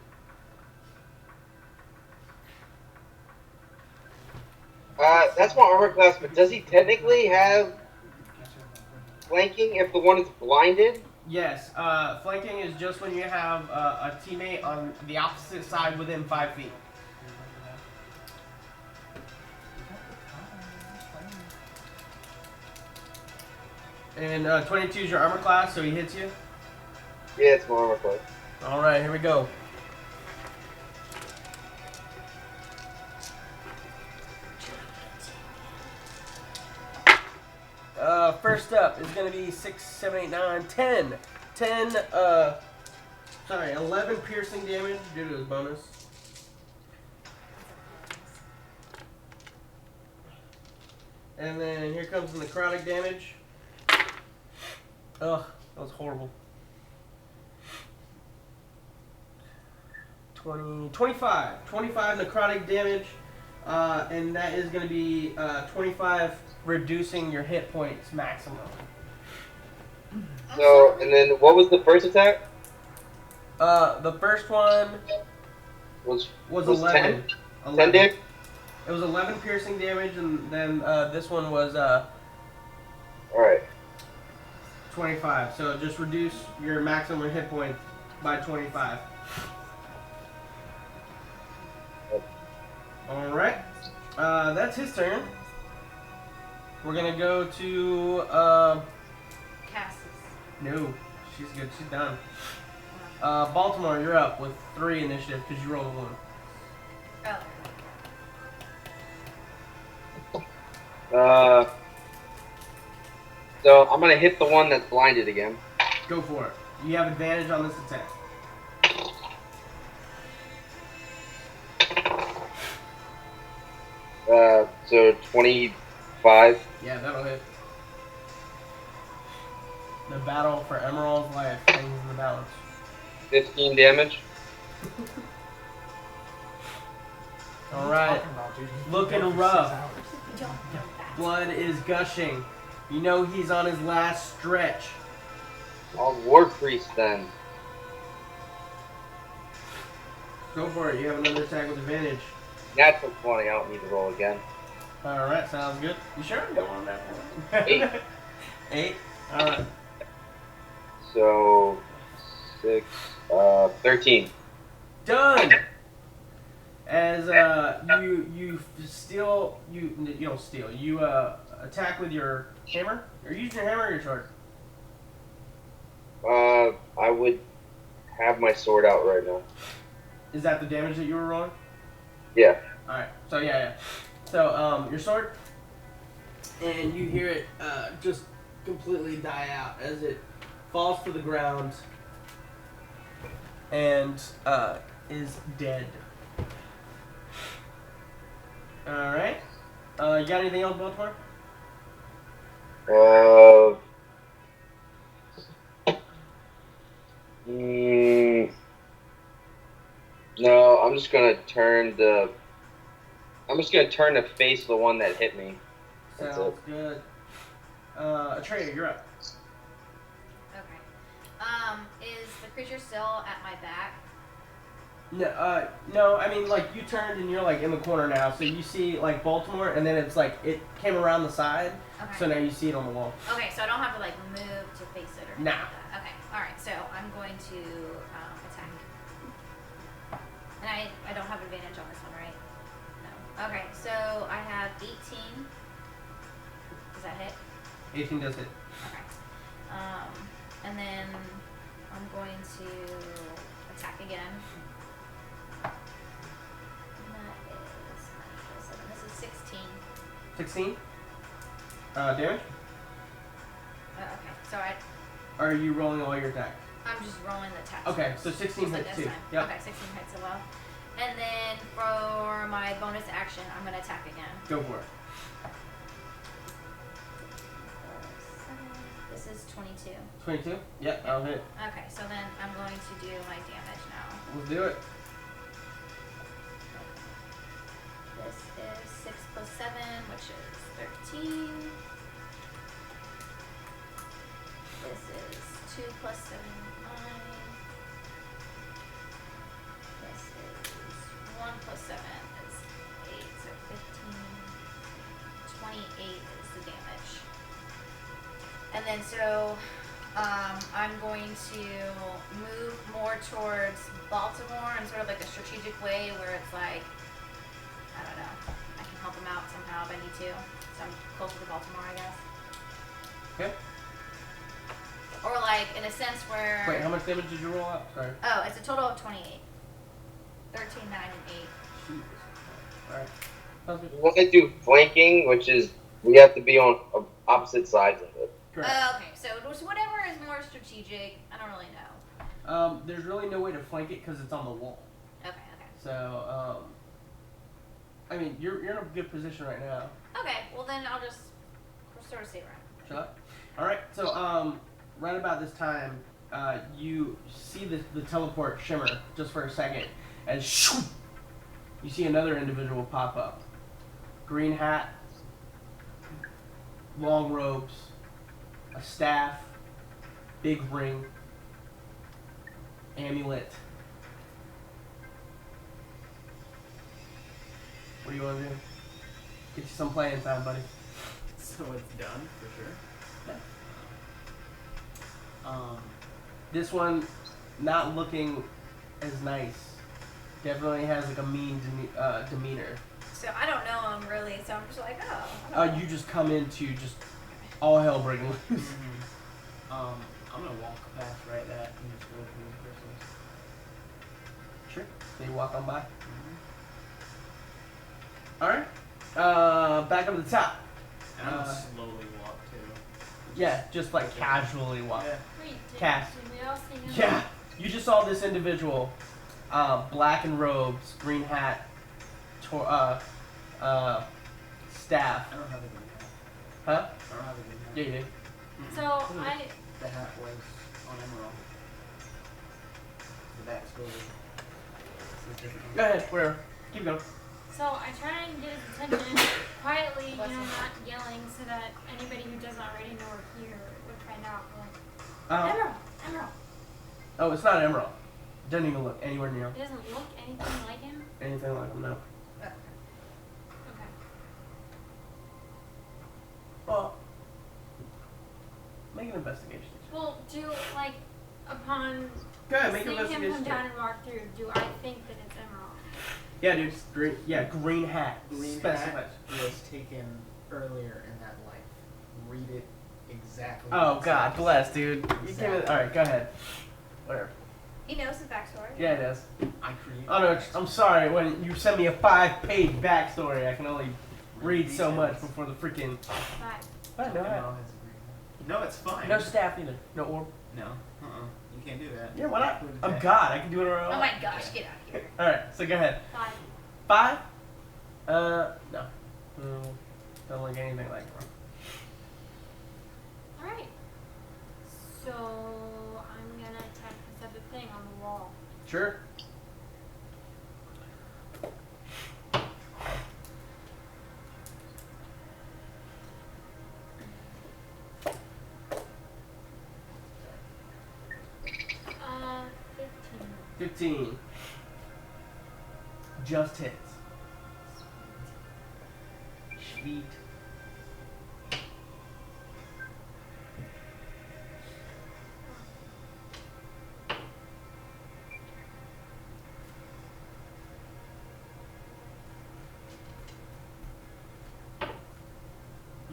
That's my armor class, but does he technically have flanking if the one is blinded? Yes, flanking is just when you have a teammate on the opposite side within 5 feet. And 22 is your armor class, so he hits you. Yeah, it's my armor class. All right, here we go. First up is going to be 6, 7, 8, 9, 10. 10, 11 piercing damage due to his bonus. And then here comes the necrotic damage. Ugh, that was horrible. 25 necrotic damage, and that is going to be 25 reducing your hit points maximum. So, and then what was the first attack? The first one Was 11. 10? 11. 10 damage? It was 11 piercing damage, and then this one was Alright. 25. So just reduce your maximum hit points by 25. Alright. That's his turn. We're gonna go to Cass's. no, she's good. She's done. Baltimore, you're up with 3 initiative because you rolled a 1. Oh. So I'm gonna hit the one that's blinded again. Go for it. You have advantage on this attack. So 25. Yeah, that'll hit. The battle for Emerald's life hangs in the balance. 15 damage. All right. Talking about, dude? He's been Looking dead for 6 rough. hours. We don't know that. Blood is gushing. You know he's on his last stretch. I'll War Priest then. Go for it. You have another attack with advantage. Natural 20. I don't need to roll again. All right, sounds good. You sure? Go on that one. 8. 8. All right. So 6, 13. Done. As you steal, you don't steal. You attack with your hammer. Are you using your hammer or your sword? I would have my sword out right now. Is that the damage that you were rolling? Yeah. All right. So yeah. So your sword, and you hear it just completely die out as it falls to the ground and is dead. All right. You got anything else, Baltimore? No, I'm just gonna turn to face the one that hit me. That's Sounds good. Atreya, you're up. Okay. Is the creature still at my back? No. I mean, like you turned and you're like in the corner now, so you see like Baltimore, and then it's like it came around the side, Okay. so now you see it on the wall. Okay, so I don't have to like move to face it or anything Nah. like that. Okay. All right. So I'm going to attack. And I don't have advantage on this one, right? No. Okay. So I have 18. Does that hit? 18 does hit. Okay. And then I'm going to attack again. And that is 7. This is 16. 16. Damage. Okay. So Or are you rolling all your attacks? I'm just rolling the attack. Okay, so 16 Just like hits this too. time. Yep. Okay, 16 hits as well. And then for my bonus action, I'm going to attack again. Go for it. 7. This is 22. 22. Yep, I'll hit. Okay, so then I'm going to do my damage now. Let's do it. This is 6 plus 7, which is 13. This is 2 plus 7, 9. This is 1 plus 7 is 8, so 15. 28 is the damage. And then so I'm going to move more towards Baltimore in sort of like a strategic way where it's like, I don't know, I can help him out somehow if I need to. So I'm closer to Baltimore, I guess. Okay. like in a sense where. Wait, how much damage did you roll up? Sorry. Oh, it's a total of 28. 13, 9, and 8. Jesus. Alright. Sounds good. We want to do flanking, which is we have to be on opposite sides of it. Correct. Okay, so it was whatever is more strategic. I don't really know. There's really no way to flank it because it's on the wall. Okay. So, I mean, you're in a good position right now. Okay, well then I'll just sort of stay around. Shut up. All right. So, right about this time, you see the teleport shimmer just for a second, and shoo, you see another individual pop up. Green hat, long robes, a staff, big ring, amulet. What do you want to do? Get you some playing time, buddy. So it's done for sure. Yeah. This one, not looking as nice. Definitely has like a mean demeanor. So I don't know him really, so I'm just like, oh. I don't know. You just come into just all hell breaking loose. I'm gonna walk past right that and just go through the crystals. Sure. So you walk on by. Mm-hmm. All right. Back up to the top. And I'm gonna slowly walk too. Yeah, just like casually walk. Yeah. Wait, did, Cast. did we all see him? Yeah. You just saw this individual, black in robes, green hat, staff. I don't have a green hat. Huh? I don't have a green hat. Yeah, you do. So The hat was on Emerald. The backstory. is different. Go ahead. Whatever. Keep going. So I try and get his attention quietly, you know, not yelling, so that anybody who doesn't already know we're here would find out. Like, Emerald. Oh, it's not Emerald. Doesn't even look anywhere near It doesn't look anything like him. anything like him. No. Okay. Well, make an investigation. Well, like upon Go ahead. Make an seeing him investigation. come down and walk through, do I think that it's Emerald? Yeah, dude. Green. Yeah, green hat. Green Specifies. hat was taken earlier in that life. Read it exactly. Oh as God, it bless, dude. You Exactly. can't. All right, go ahead. Whatever. He knows his backstory. Yeah, it is. I create. Oh no, I'm sorry. When you send me a 5-page backstory, I can only read so much before the freaking. Five. Oh, no, Emerald has a green hat. No, it's fine. no staff either. No orb. No. You can't do that. Yeah, why not? With I'm that. God. I can do it whatever I Oh want. my gosh, get out of here. All right, so go ahead. 5. 5. No. Don't look anything like her. All right. So I'm gonna attack this other thing on the wall. Sure. Uh, 15. 15. Just hits. Sweet.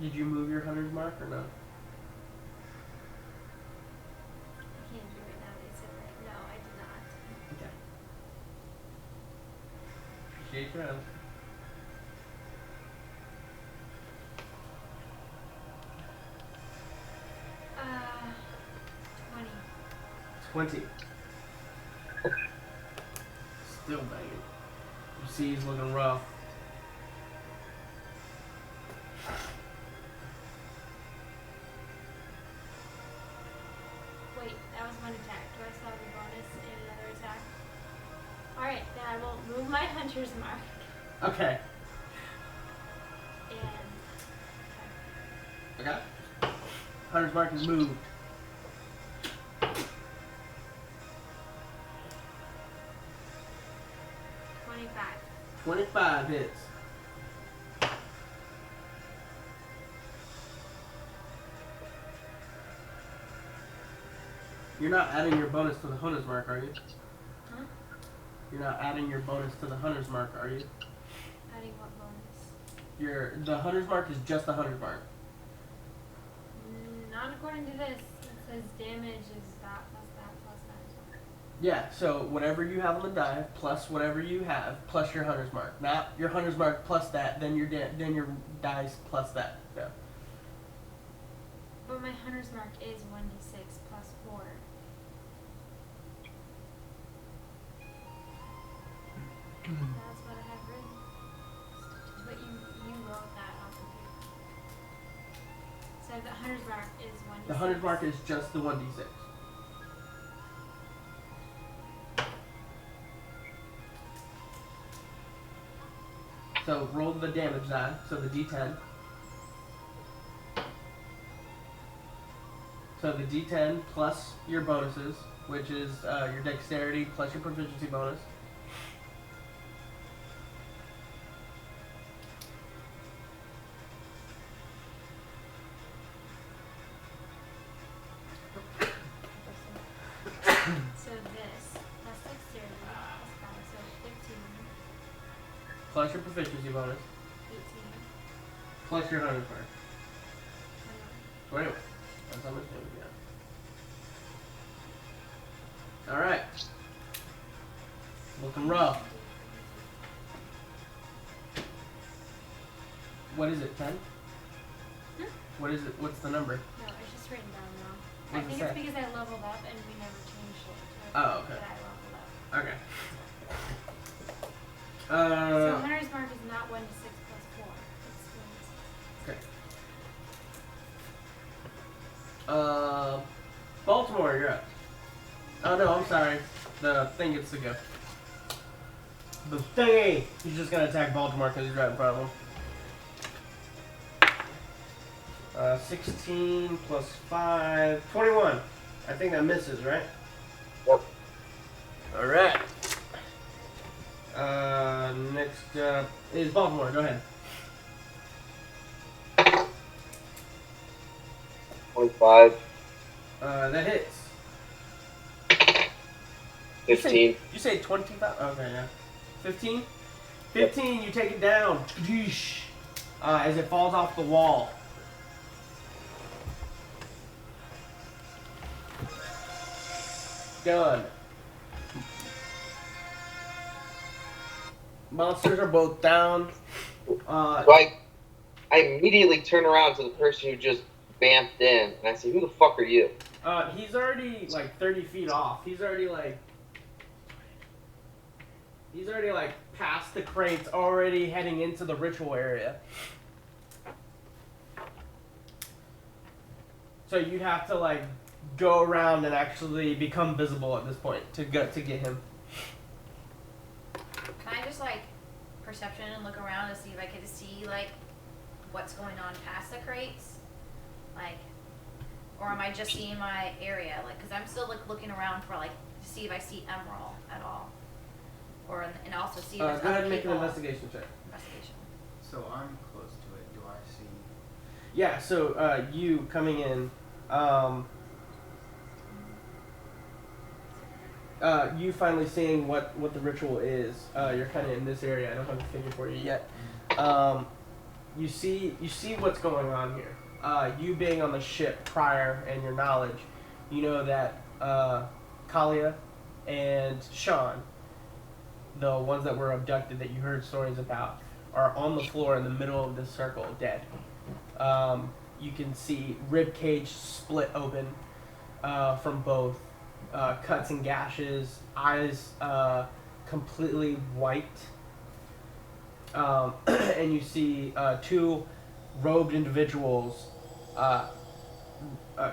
Did you move your 100 mark or no? I can't do it now. They said that. No, I did not. Okay. Appreciate your answer. Uh, 20. 20. Still banging. You see he's looking rough. Wait, that was one attack. Do I still have a bonus in another attack? Alright, then I will move my hunter's mark Okay. and Okay. Hunter's mark is moved. 25. 25 hits. You're not adding your bonus to the hunter's mark, are you? Huh? You're not adding your bonus to the hunter's mark, are you? Adding what bonus? The hunter's mark is just the hunter's mark. Not according to this. It says damage is that plus that. Yeah, so whatever you have on the die, plus whatever you have, plus your hunter's mark. Not your hunter's mark plus that, then your dice plus that. Yeah. But my hunter's mark is 1d6 plus 4. That's what I have written. But you wrote that off of here. So the hunter's mark is 1d6. The hunter's mark is just the 1d6. So roll the damage die, so the d10. So the d10 plus your bonuses, which is your dexterity plus your proficiency bonus. So this plus dexterity plus 5, so 15, Plus your proficiency bonus, 18, plus your hunter's mark. 21. 21. That's how much damage you got. Alright. Looking rough. What is it, 10? Hmm? What is it? What's the number? No, it's just written down wrong. What I does it think it's say? because I leveled up and we never changed it to Oh, okay. that I leveled up. Okay. So hunter's mark is not 1d6 plus 4. It's 1d6. Okay. Baltimore, you're up. Oh no, I'm sorry. The thing gets to go. The thingy! He's just gonna attack Baltimore because he's right in front of him. 16 plus 5, 21. I think that misses, right? Yep. Alright. Next up is Baltimore. Go ahead. 25, That hits. 15. You say 25? Okay, yeah. 15? 15, you take it down. As it falls off the wall. Done. Monsters are both down. So I immediately turn around to the person who just vamped in, and I say, "Who the fuck are you?" He's already like 30 feet off. He's already like past the crates, already heading into the ritual area. So you'd have to like go around and actually become visible at this point to get him. Can I just like perception and look around to see if I can see like what's going on past the crates, like, or am I just seeing my area? Like, cause I'm still like looking around for like to see if I see Emerald at all, or and also see if there's Go ahead other and make an people. investigation check. Investigation. So I'm close to it. Do I see? Yeah. So you coming in. You finally seeing what the ritual is. You're kind of in this area. I don't have a figure for you yet. You see what's going on here. You being on the ship prior and your knowledge, you know that Kalia and Sean, the ones that were abducted that you heard stories about, are on the floor in the middle of this circle, dead. You can see rib cage split open from both. Cuts and gashes, eyes completely white, and you see two robed individuals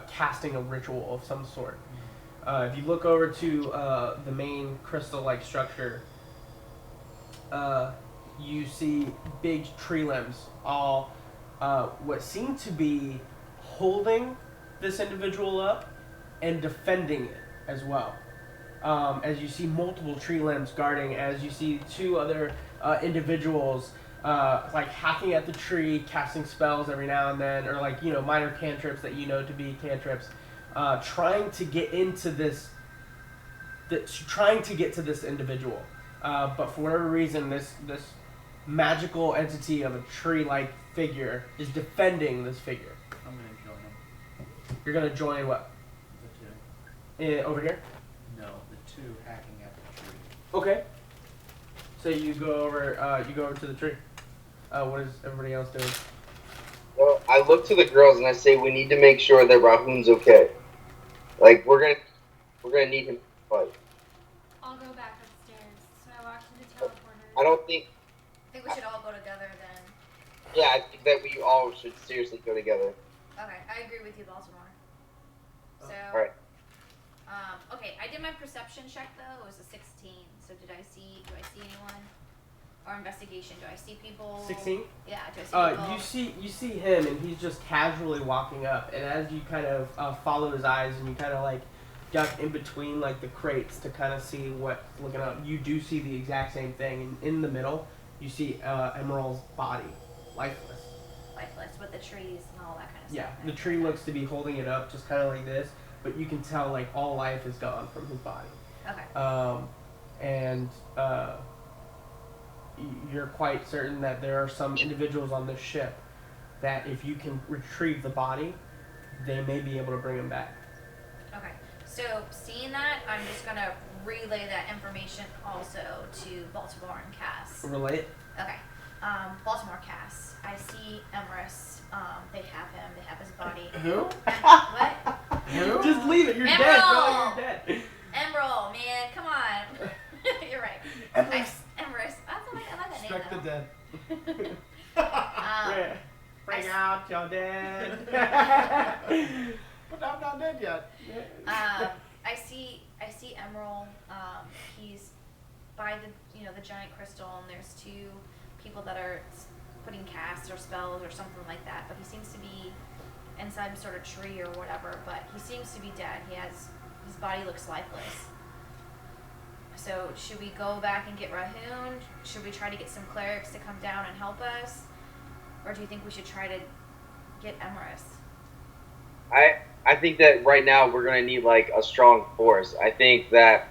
casting a ritual of some sort. If you look over to the main crystal-like structure, you see big tree limbs, all what seem to be holding this individual up and defending it as well. As you see multiple tree limbs guarding, as you see two other individuals like hacking at the tree, casting spells every now and then, or like, you know, minor cantrips that you know to be cantrips, trying to get into this individual. But for whatever reason, this magical entity of a tree-like figure is defending this figure. I'm gonna join him. You're gonna join what? Over here. No, the two hacking at the tree. Okay. So you go over. You go over to the tree. What is everybody else doing? Well, I look to the girls and I say we need to make sure that Rahun's okay. Like we're gonna need him to fight. I'll go back upstairs. So I walk to the teleporter. I don't think. I think we should all go together then. Yeah, I think that we all should seriously go together. Okay, I agree with you, Baltimore. So, Alright. Okay, I did my perception check though. It was a 16. So do I see anyone? Or investigation? Do I see people? 16. Yeah. Do I see people? You see him, and he's just casually walking up, and as you kind of follow his eyes, and you kind of like duck in between like the crates to kind of see what's looking up, you do see the exact same thing, and in the middle, you see Emerald's body, lifeless. Lifeless with the trees and all that kind of Yeah, stuff. the tree looks to be holding it up, just kind of like this, but you can tell like all life is gone from his body. Okay. And you're quite certain that there are some individuals on this ship that if you can retrieve the body, they may be able to bring him back. Okay. So seeing that, I'm just gonna relay that information also to Baltimore and Cass. Relate? Okay. Baltimore Cass. I see Emrys. They have him. They have his body. Who? What? Who? Just leave it. You're dead, Emerald! bro. You're dead. Emerald, man. Come on. You're right. Emrys. Emrys. I like that Strike the name dead. though. Bring out your dead. But I'm not dead yet. I see Emerald. He's by the giant crystal, and there's two people that are putting casts or spells or something like that. But he seems to be inside some sort of tree or whatever. But he seems to be dead. His body looks lifeless. So should we go back and get Rahun? Should we try to get some clerics to come down and help us, or do you think we should try to get Emrys? I think that right now we're gonna need like a strong force. I think that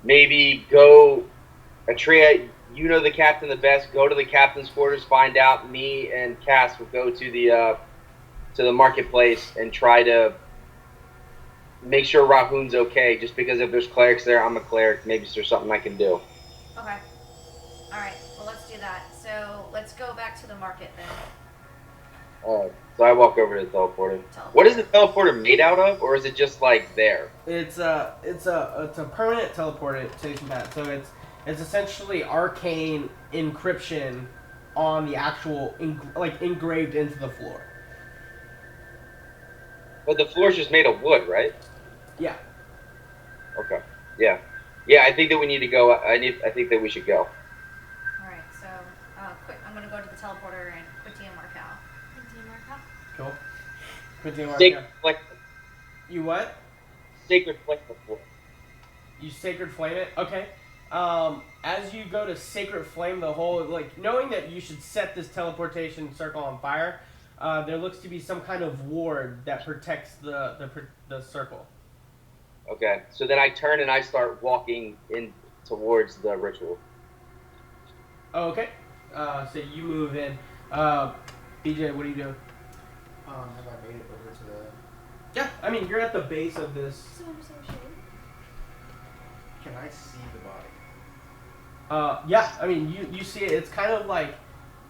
maybe Atrea, you know the captain the best. Go to the captain's quarters, find out. Me and Cass will go to the marketplace and try to make sure Rahun's okay. Just because if there's clerics there, I'm a cleric. Maybe there's something I can do. Okay. All right. Well, let's do that. So let's go back to the market then. So I walk over to the teleporter. What is the teleporter made out of, or is it just like there? It's a permanent teleportation pad. So it's essentially arcane encryption on the actual engraved into the floor. But the floor's just made of wood, right? Yeah. Okay. Yeah. Yeah. I think that we need to go. I think that we should go. All right. So quick, I'm gonna go to the teleporter and put Tia Marcal. Cool. Continue on. Sacred flame. You what? Sacred flame the floor. You sacred flame it? Okay. As you go to sacred flame the whole, like, knowing that you should set this teleportation circle on fire, there looks to be some kind of ward that protects the circle. Okay. So then I turn and I start walking in towards the ritual. Okay. So you move in. BJ, what are you doing? Have I made it over to the... Yeah, I mean, you're at the base of this. Can I see the body? Yeah, I mean, you see it. It's kind of like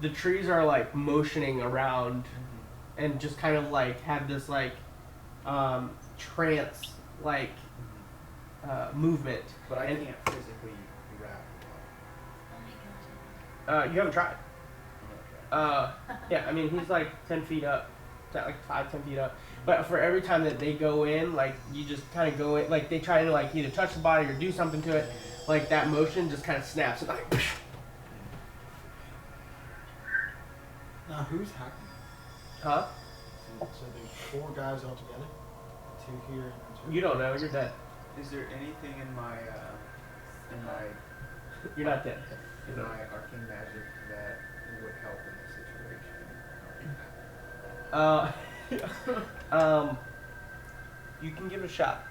the trees are like motioning around and just kind of like have this like trance like movement. But I And- can't physically grab the body. You haven't tried. I'm gonna try. Yeah, I mean, he's like 10 feet up, like 10 feet up. But for every time that they go in, like, you just kind of go in, like, they try to, like, either touch the body or do something to it, like, that motion just kind of snaps. And, like, Now who's hacking? huh? So there's 4 guys all together? 2 here and 2. You don't know, you're dead. Is there anything in my You're not dead. in my arcane magic that would help in this situation? You can give it a shot.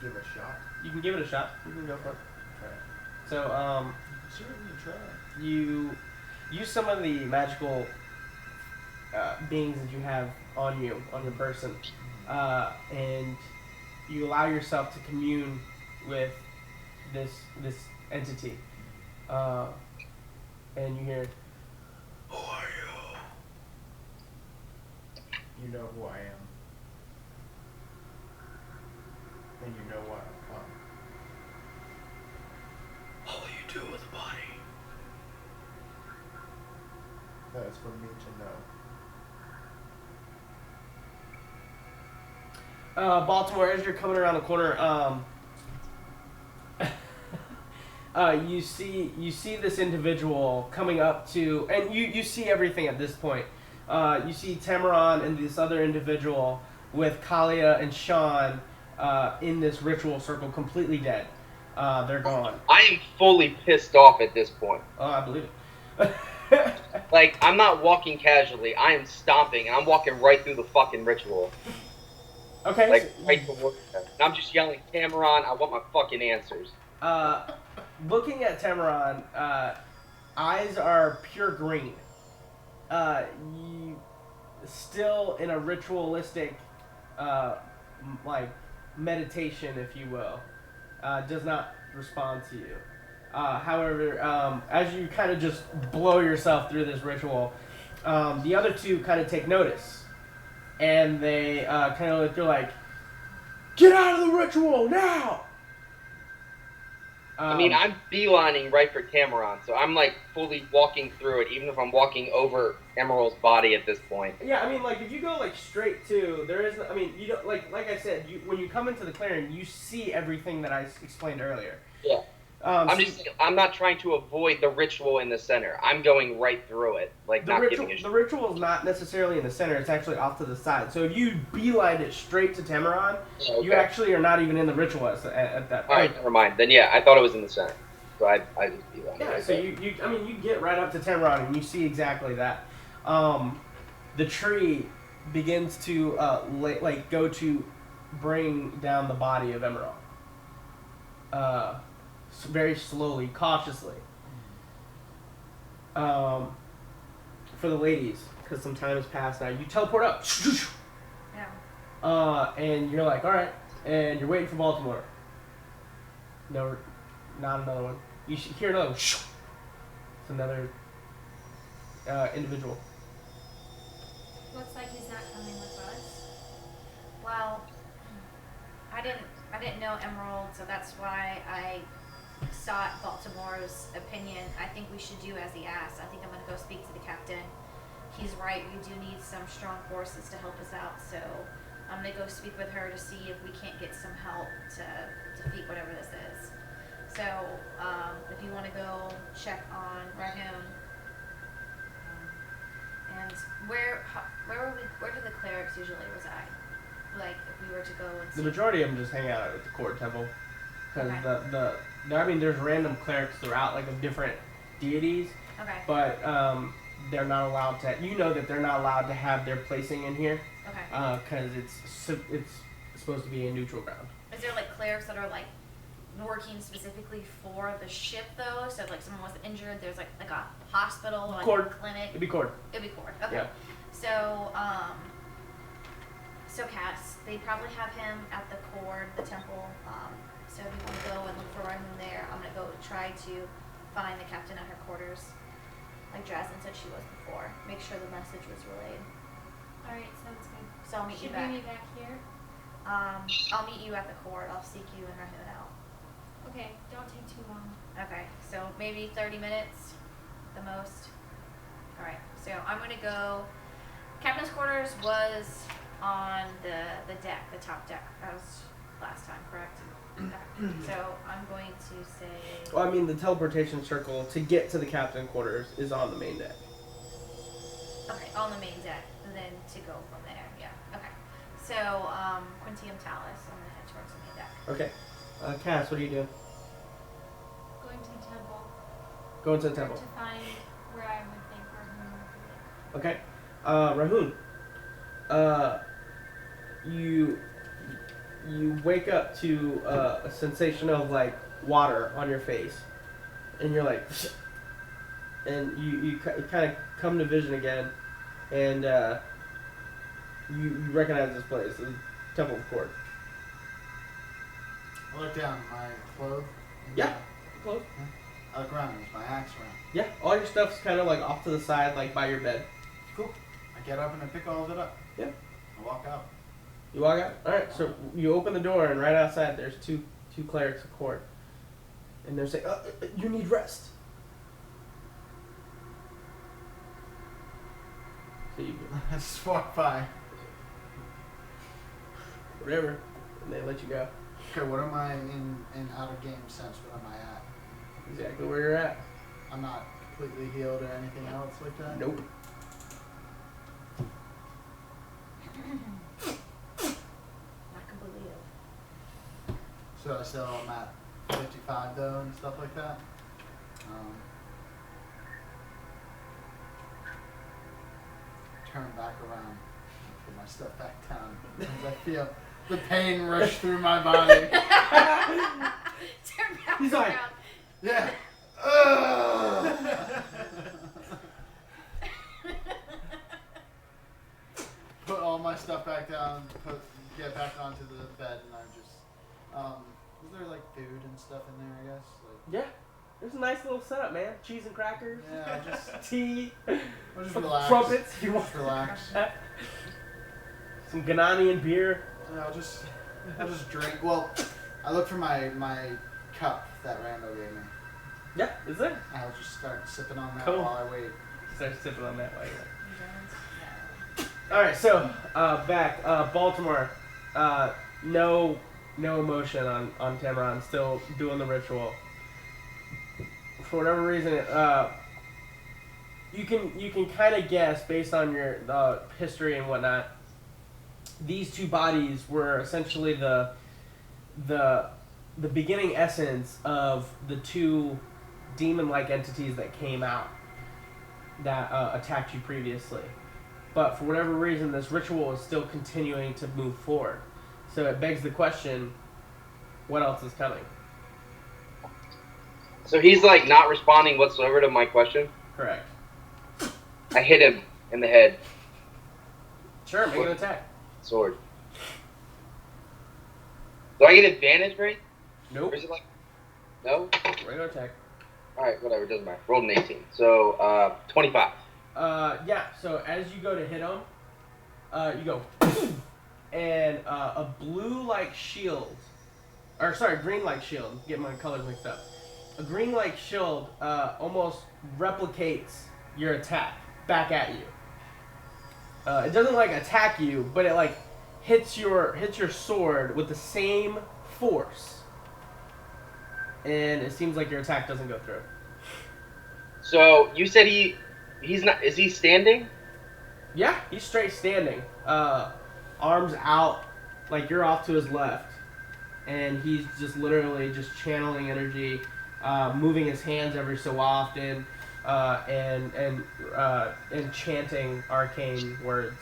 Give a shot. You can give it a shot. You can go for it. Okay. So, Certainly try. you use some of the magical beings that you have on you, on your person, and you allow yourself to commune with this entity, and you hear, "Who are you?" You know who I am. And you know why I've come. What will you do with the body? That is for me to know. Baltimore, as you're coming around the corner, you see this individual coming up to, and you see everything at this point. You see Tamaron and this other individual with Kalia and Sean in this ritual circle, completely dead. They're gone. I am fully pissed off at this point. Oh, I believe it. Like, I'm not walking casually. I am stomping, and I'm walking right through the fucking ritual. Okay. Like, right towards them. And I'm just yelling, Tamaron, I want my fucking answers. Looking at Tamaron, eyes are pure green. You still in a ritualistic, like meditation, if you will. Does not respond to you. However, as you kind of just blow yourself through this ritual, the other two kind of take notice, and they kind of they're like, "Get out of the ritual now!" I mean, I'm beelining right for Tamaron, so I'm like fully walking through it, even if I'm walking over Emerald's body at this point. Yeah, I mean, like if you go like straight to, there is, I mean, you don't like I said, when you come into the clearing, you see everything that I explained earlier. Yeah. I'm not trying to avoid the ritual in the center. I'm going right through it, like not giving a shit. The ritual is not necessarily in the center; it's actually off to the side. So if you beeline it straight to Tamaron, you actually are not even in the ritual at that point. All right, never mind. Then yeah, I thought it was in the center, so I just beeline. Yeah, so you get right up to Tamaron and you see exactly that. The tree begins to go to bring down the body of Emerald. Very slowly, cautiously. For the ladies, because some time has passed now, you teleport up. Yeah. And you're like, all right, and you're waiting for Baltimore. No, not another one. You should hear another one. It's another individual. Looks like he's not coming with us. Well, I didn't know Emerald, so that's why I sought Baltimore's opinion. I think we should do as he asked. I think I'm gonna go speak to the captain. He's right, we do need some strong forces to help us out, so I'm gonna go speak with her to see if we can't get some help to defeat whatever this is. So, if you wanna go check on Rahim, and where do the clerics usually reside? Like, if we were to go and see. The majority of them just hang out at the court temple. Because Okay. I mean, there's random clerics throughout, like, of different deities. Okay. But they're not allowed to. You know that they're not allowed to have their placing in here. Okay. Because it's supposed to be a neutral ground. Is there like clerics that are like working specifically for the ship though? So if like someone was injured, there's like a hospital, like Cord. a clinic. It'd be cord. It'd be cord. Okay. Yeah. So Cass, they probably have him at the cord, the temple. So if you want to go and look for Rahim there, I'm gonna go try to find the captain at her quarters, like Jasmine said she was before. Make sure the message was relayed. Alright, sounds good. So I'll meet Should you back. we meet back here? I'll meet you at the cord. I'll seek you and Rahim out. Okay, don't take too long. Okay, so maybe 30 minutes, the most. All right, so I'm gonna go. Captain's quarters was on the deck, the top deck, as last time, correct? Okay. So I'm going to say. Well, I mean, the teleportation circle to get to the captain quarters is on the main deck. Okay, on the main deck, and then to go from there. Yeah. Okay. So Quintium Talus, I'm gonna head towards the main deck. Okay. Cass, what are you doing? Going to the temple. Going to the temple. To find where I would think Rahim would be. Okay. Rahun. You wake up to a sensation of like water on your face, and you're like, and you kind of come to vision again, and you recognize this place. Temple of Cord. I look down. My clothes. Yeah. Close. I look around. Is my axe around? Yeah, all your stuff's kind of like off to the side, like by your bed. Cool. I get up and I pick all of it up. Yeah. I walk out. You walk out. All right. So you open the door, and right outside there's two clerics of court, and they're saying, "You need rest." So you go, I just walk by. whatever, and they let you go. Okay, what am I in out of game sense? What am I at? Exactly where you're at. I'm not completely healed or anything else like that? Nope. Not completely ill. So I still am at 55 though and stuff like that. Turn back around, put my stuff back down as I feel the pain rush through my body. Turn back He's like- around. Yeah. Put all my stuff back down, get back onto the bed, and I just, was there like food and stuff in there, I guess? Like, Yeah. There's a nice little setup, man. Cheese and crackers. yeah, I just, Tea. I just relax. Trumpets. You want Just relax. some Ghanaian beer. Yeah, I'll just drink. Well, I look for my cup that Randall gave me. Yeah, is there? I'll just start sipping on that Cool. while I wait. Start sipping on that while you're No. All right, so back Baltimore. No emotion on Tamron. Still doing the ritual. For whatever reason, you can kind of guess based on your history and whatnot. These two bodies were essentially the beginning essence of the two demon-like entities that came out that attacked you previously. But for whatever reason, this ritual is still continuing to move forward. So it begs the question, what else is coming? So he's like not responding whatsoever to my question. Correct. I hit him in the head. Sure, make an attack. Sword. Do I get advantage, right? Nope. Or is it like... No? Regular attack. Alright, whatever, doesn't matter. Rolled an 18. So, 25. Yeah, so as you go to hit him, you go, and a blue-like shield, or sorry, green-like shield, get my colors mixed up. A green-like shield almost replicates your attack back at you. It doesn't like attack you, but it like hits your sword with the same force, and it seems like your attack doesn't go through. So, you said he's not... Is he standing? Yeah, he's straight standing. Arms out, like you're off to his left. And he's just literally just channeling energy, moving his hands every so often, and chanting arcane words.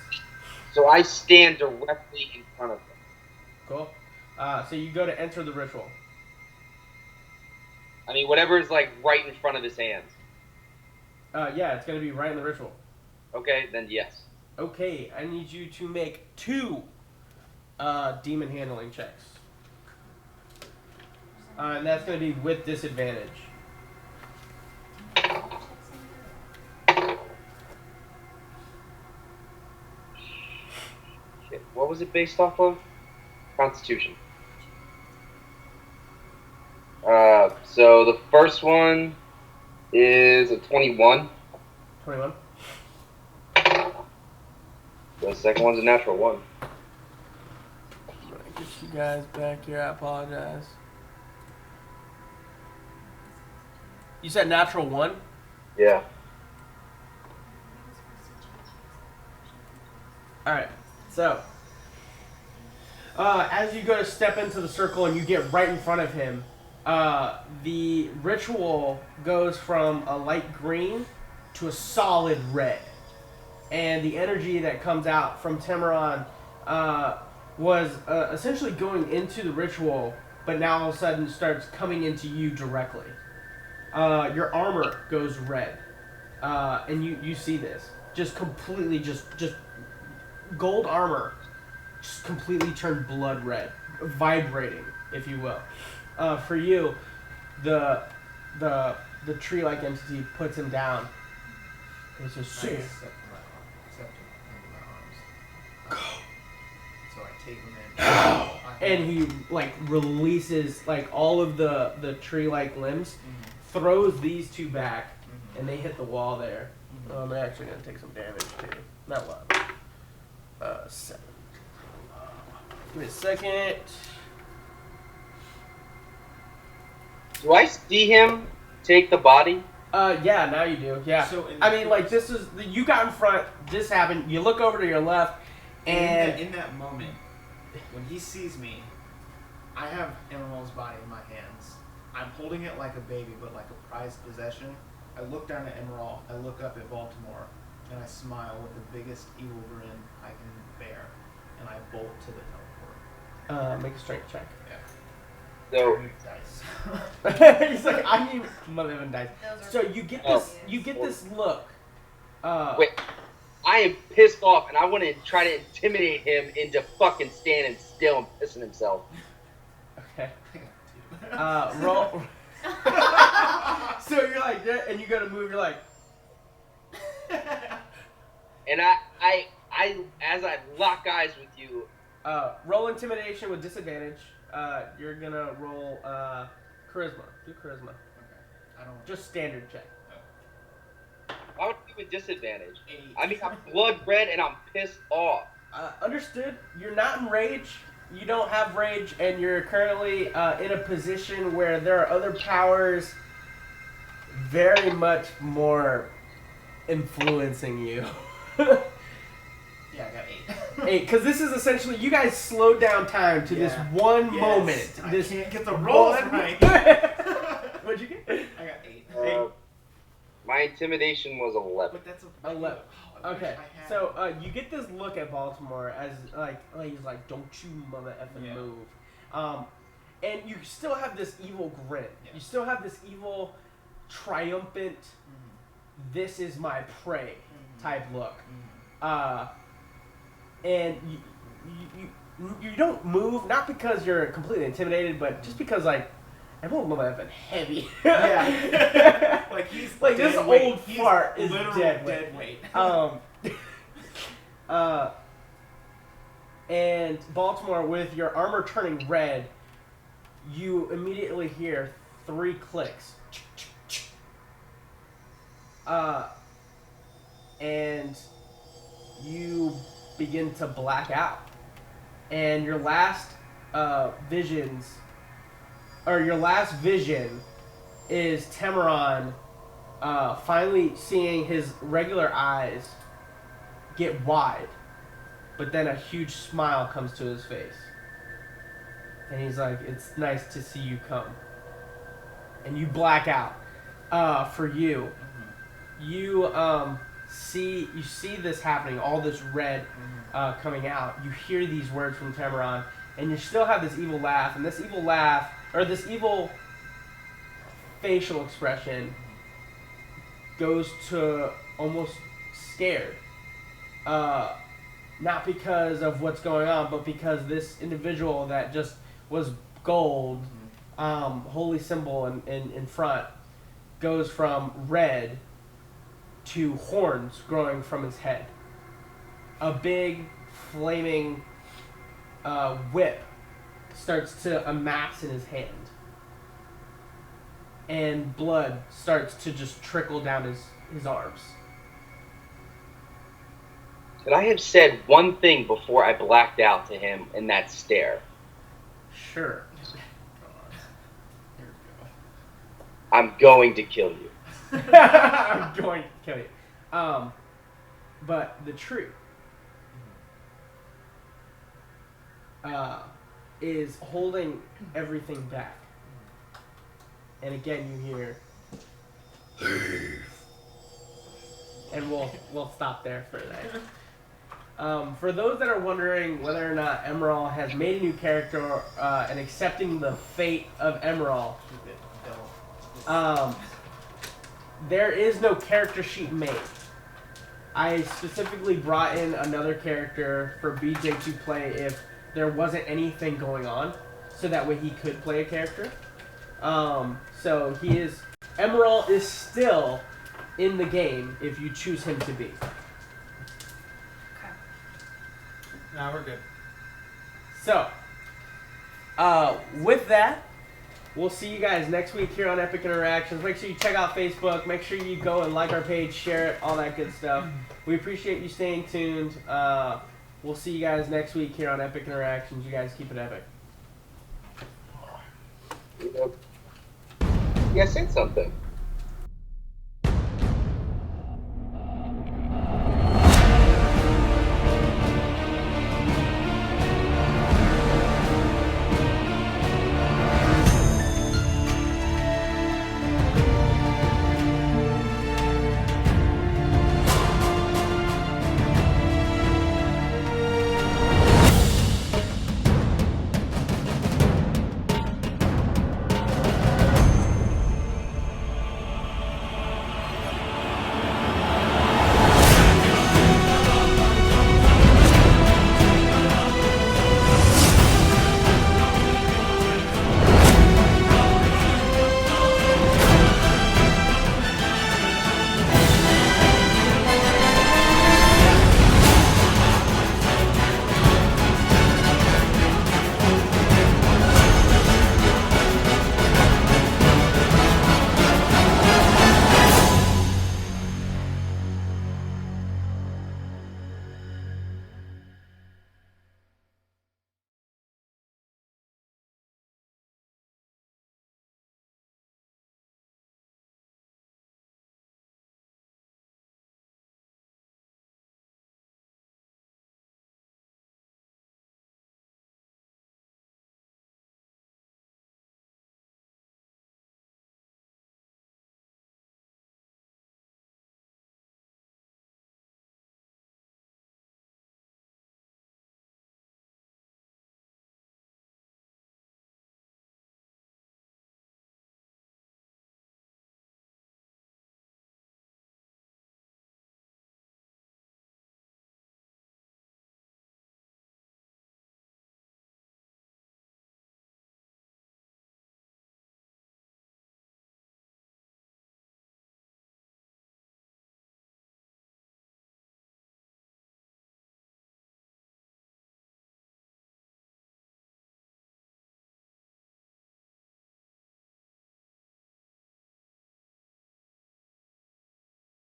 So I stand directly in front of him. Cool. So you go to enter the ritual. I mean, whatever is like right in front of his hands. Yeah, it's going to be right in the ritual. Okay, then yes. Okay, I need you to make 2 demon handling checks. And that's going to be with disadvantage. Shit, what was it based off of? Constitution. So the first one is a 21. 21. The second one's a natural 1. Get you guys back here, I apologize. You said natural 1? Yeah. Alright, so as you go to step into the circle and you get right in front of him, the ritual goes from a light green to a solid red. And the energy that comes out from Temeron was essentially going into the ritual, but now all of a sudden starts coming into you directly. Your armor goes red, and you see this. Just completely, just gold armor just completely turn blood red, vibrating, if you will. For you, the tree-like entity puts him down. It's just I see. accept him in my arms. So I take him in. And he like releases like all of the tree-like limbs, throws these two back, and they hit the wall there. They're actually gonna take some damage too. Not a lot. 7. Give me a second. Do I see him take the body? Yeah, now you do. Yeah. So in I the mean, like previous- this is you got in front. This happened. You look over to your left, and in that moment, when he sees me, I have Emerald's body in my hands. I'm holding it like a baby, but like a prized possession. I look down at Emerald, I look up at Baltimore, and I smile with the biggest evil grin I can bear, and I bolt to the teleport. make a strength check. So Dice. He's like, I need mother even dice. Those are So you get Oh. this. You get this look. wait, I am pissed off, and I want to try to intimidate him into fucking standing still and pissing himself. Okay. Roll. So you're like, yeah, and you go to move. You're like, And I as I lock eyes with you, roll intimidation with disadvantage. You're gonna roll charisma. Do charisma. Okay. I don't. Just standard check. why would it be with disadvantage? 8. I mean, I'm blood red and I'm pissed off. Understood. You're not in rage. You don't have rage, and you're currently in a position where there are other powers very much more influencing you. Yeah, I got 8. 8, because this is essentially you guys slowed down time to this one Yes, moment. I This can't get the rolls one- right. What'd you get? I got 8. My intimidation was 11. But that's a 11. I wish Okay, I had- so you get this look at Baltimore as he's like, "Don't you mother effing Yeah. move," and you still have this evil grin. Yeah. You still have this evil, triumphant, "This is my prey" type look. And you don't move, not because you're completely intimidated, but just because like everyone mother effing heavy. Yeah. Like he's like this dead weight. old He's fart is literal dead weight. And Baltimore, with your armor turning red, you immediately hear 3 clicks. And you begin to black out. And your last vision is Temeron finally seeing his regular eyes get wide, but then a huge smile comes to his face. And he's like, "It's nice to see you come." And you black out. For you, you see this happening, all this red coming out. You hear these words from Temeron, and you still have this evil laugh, and this evil laugh, or this evil facial expression goes to almost scared. Not because of what's going on, but because this individual that just was gold, holy symbol in front, goes from red to horns growing from his head. A big flaming whip starts to amass in his hand. And blood starts to just trickle down his arms. Could I have said one thing before I blacked out to him in that stare? Sure. Here we go. I'm going to kill you. I'm going to kill you. But the tree is holding everything back. And again, you hear, and we'll stop there for today. For those that are wondering whether or not Emerald has made a new character and accepting the fate of Emerald, there is no character sheet made. I specifically brought in another character for BJ to play if there wasn't anything going on, so that way he could play a character. So he is Emerald is still in the game if you choose him to be. Okay. Nah, we're good. So, with that, we'll see you guys next week here on Epic Interactions. Make sure you check out Facebook. Make sure you go and like our page, share it, all that good stuff. We appreciate you staying tuned. We'll see you guys next week here on Epic Interactions. You guys keep it epic. You said something.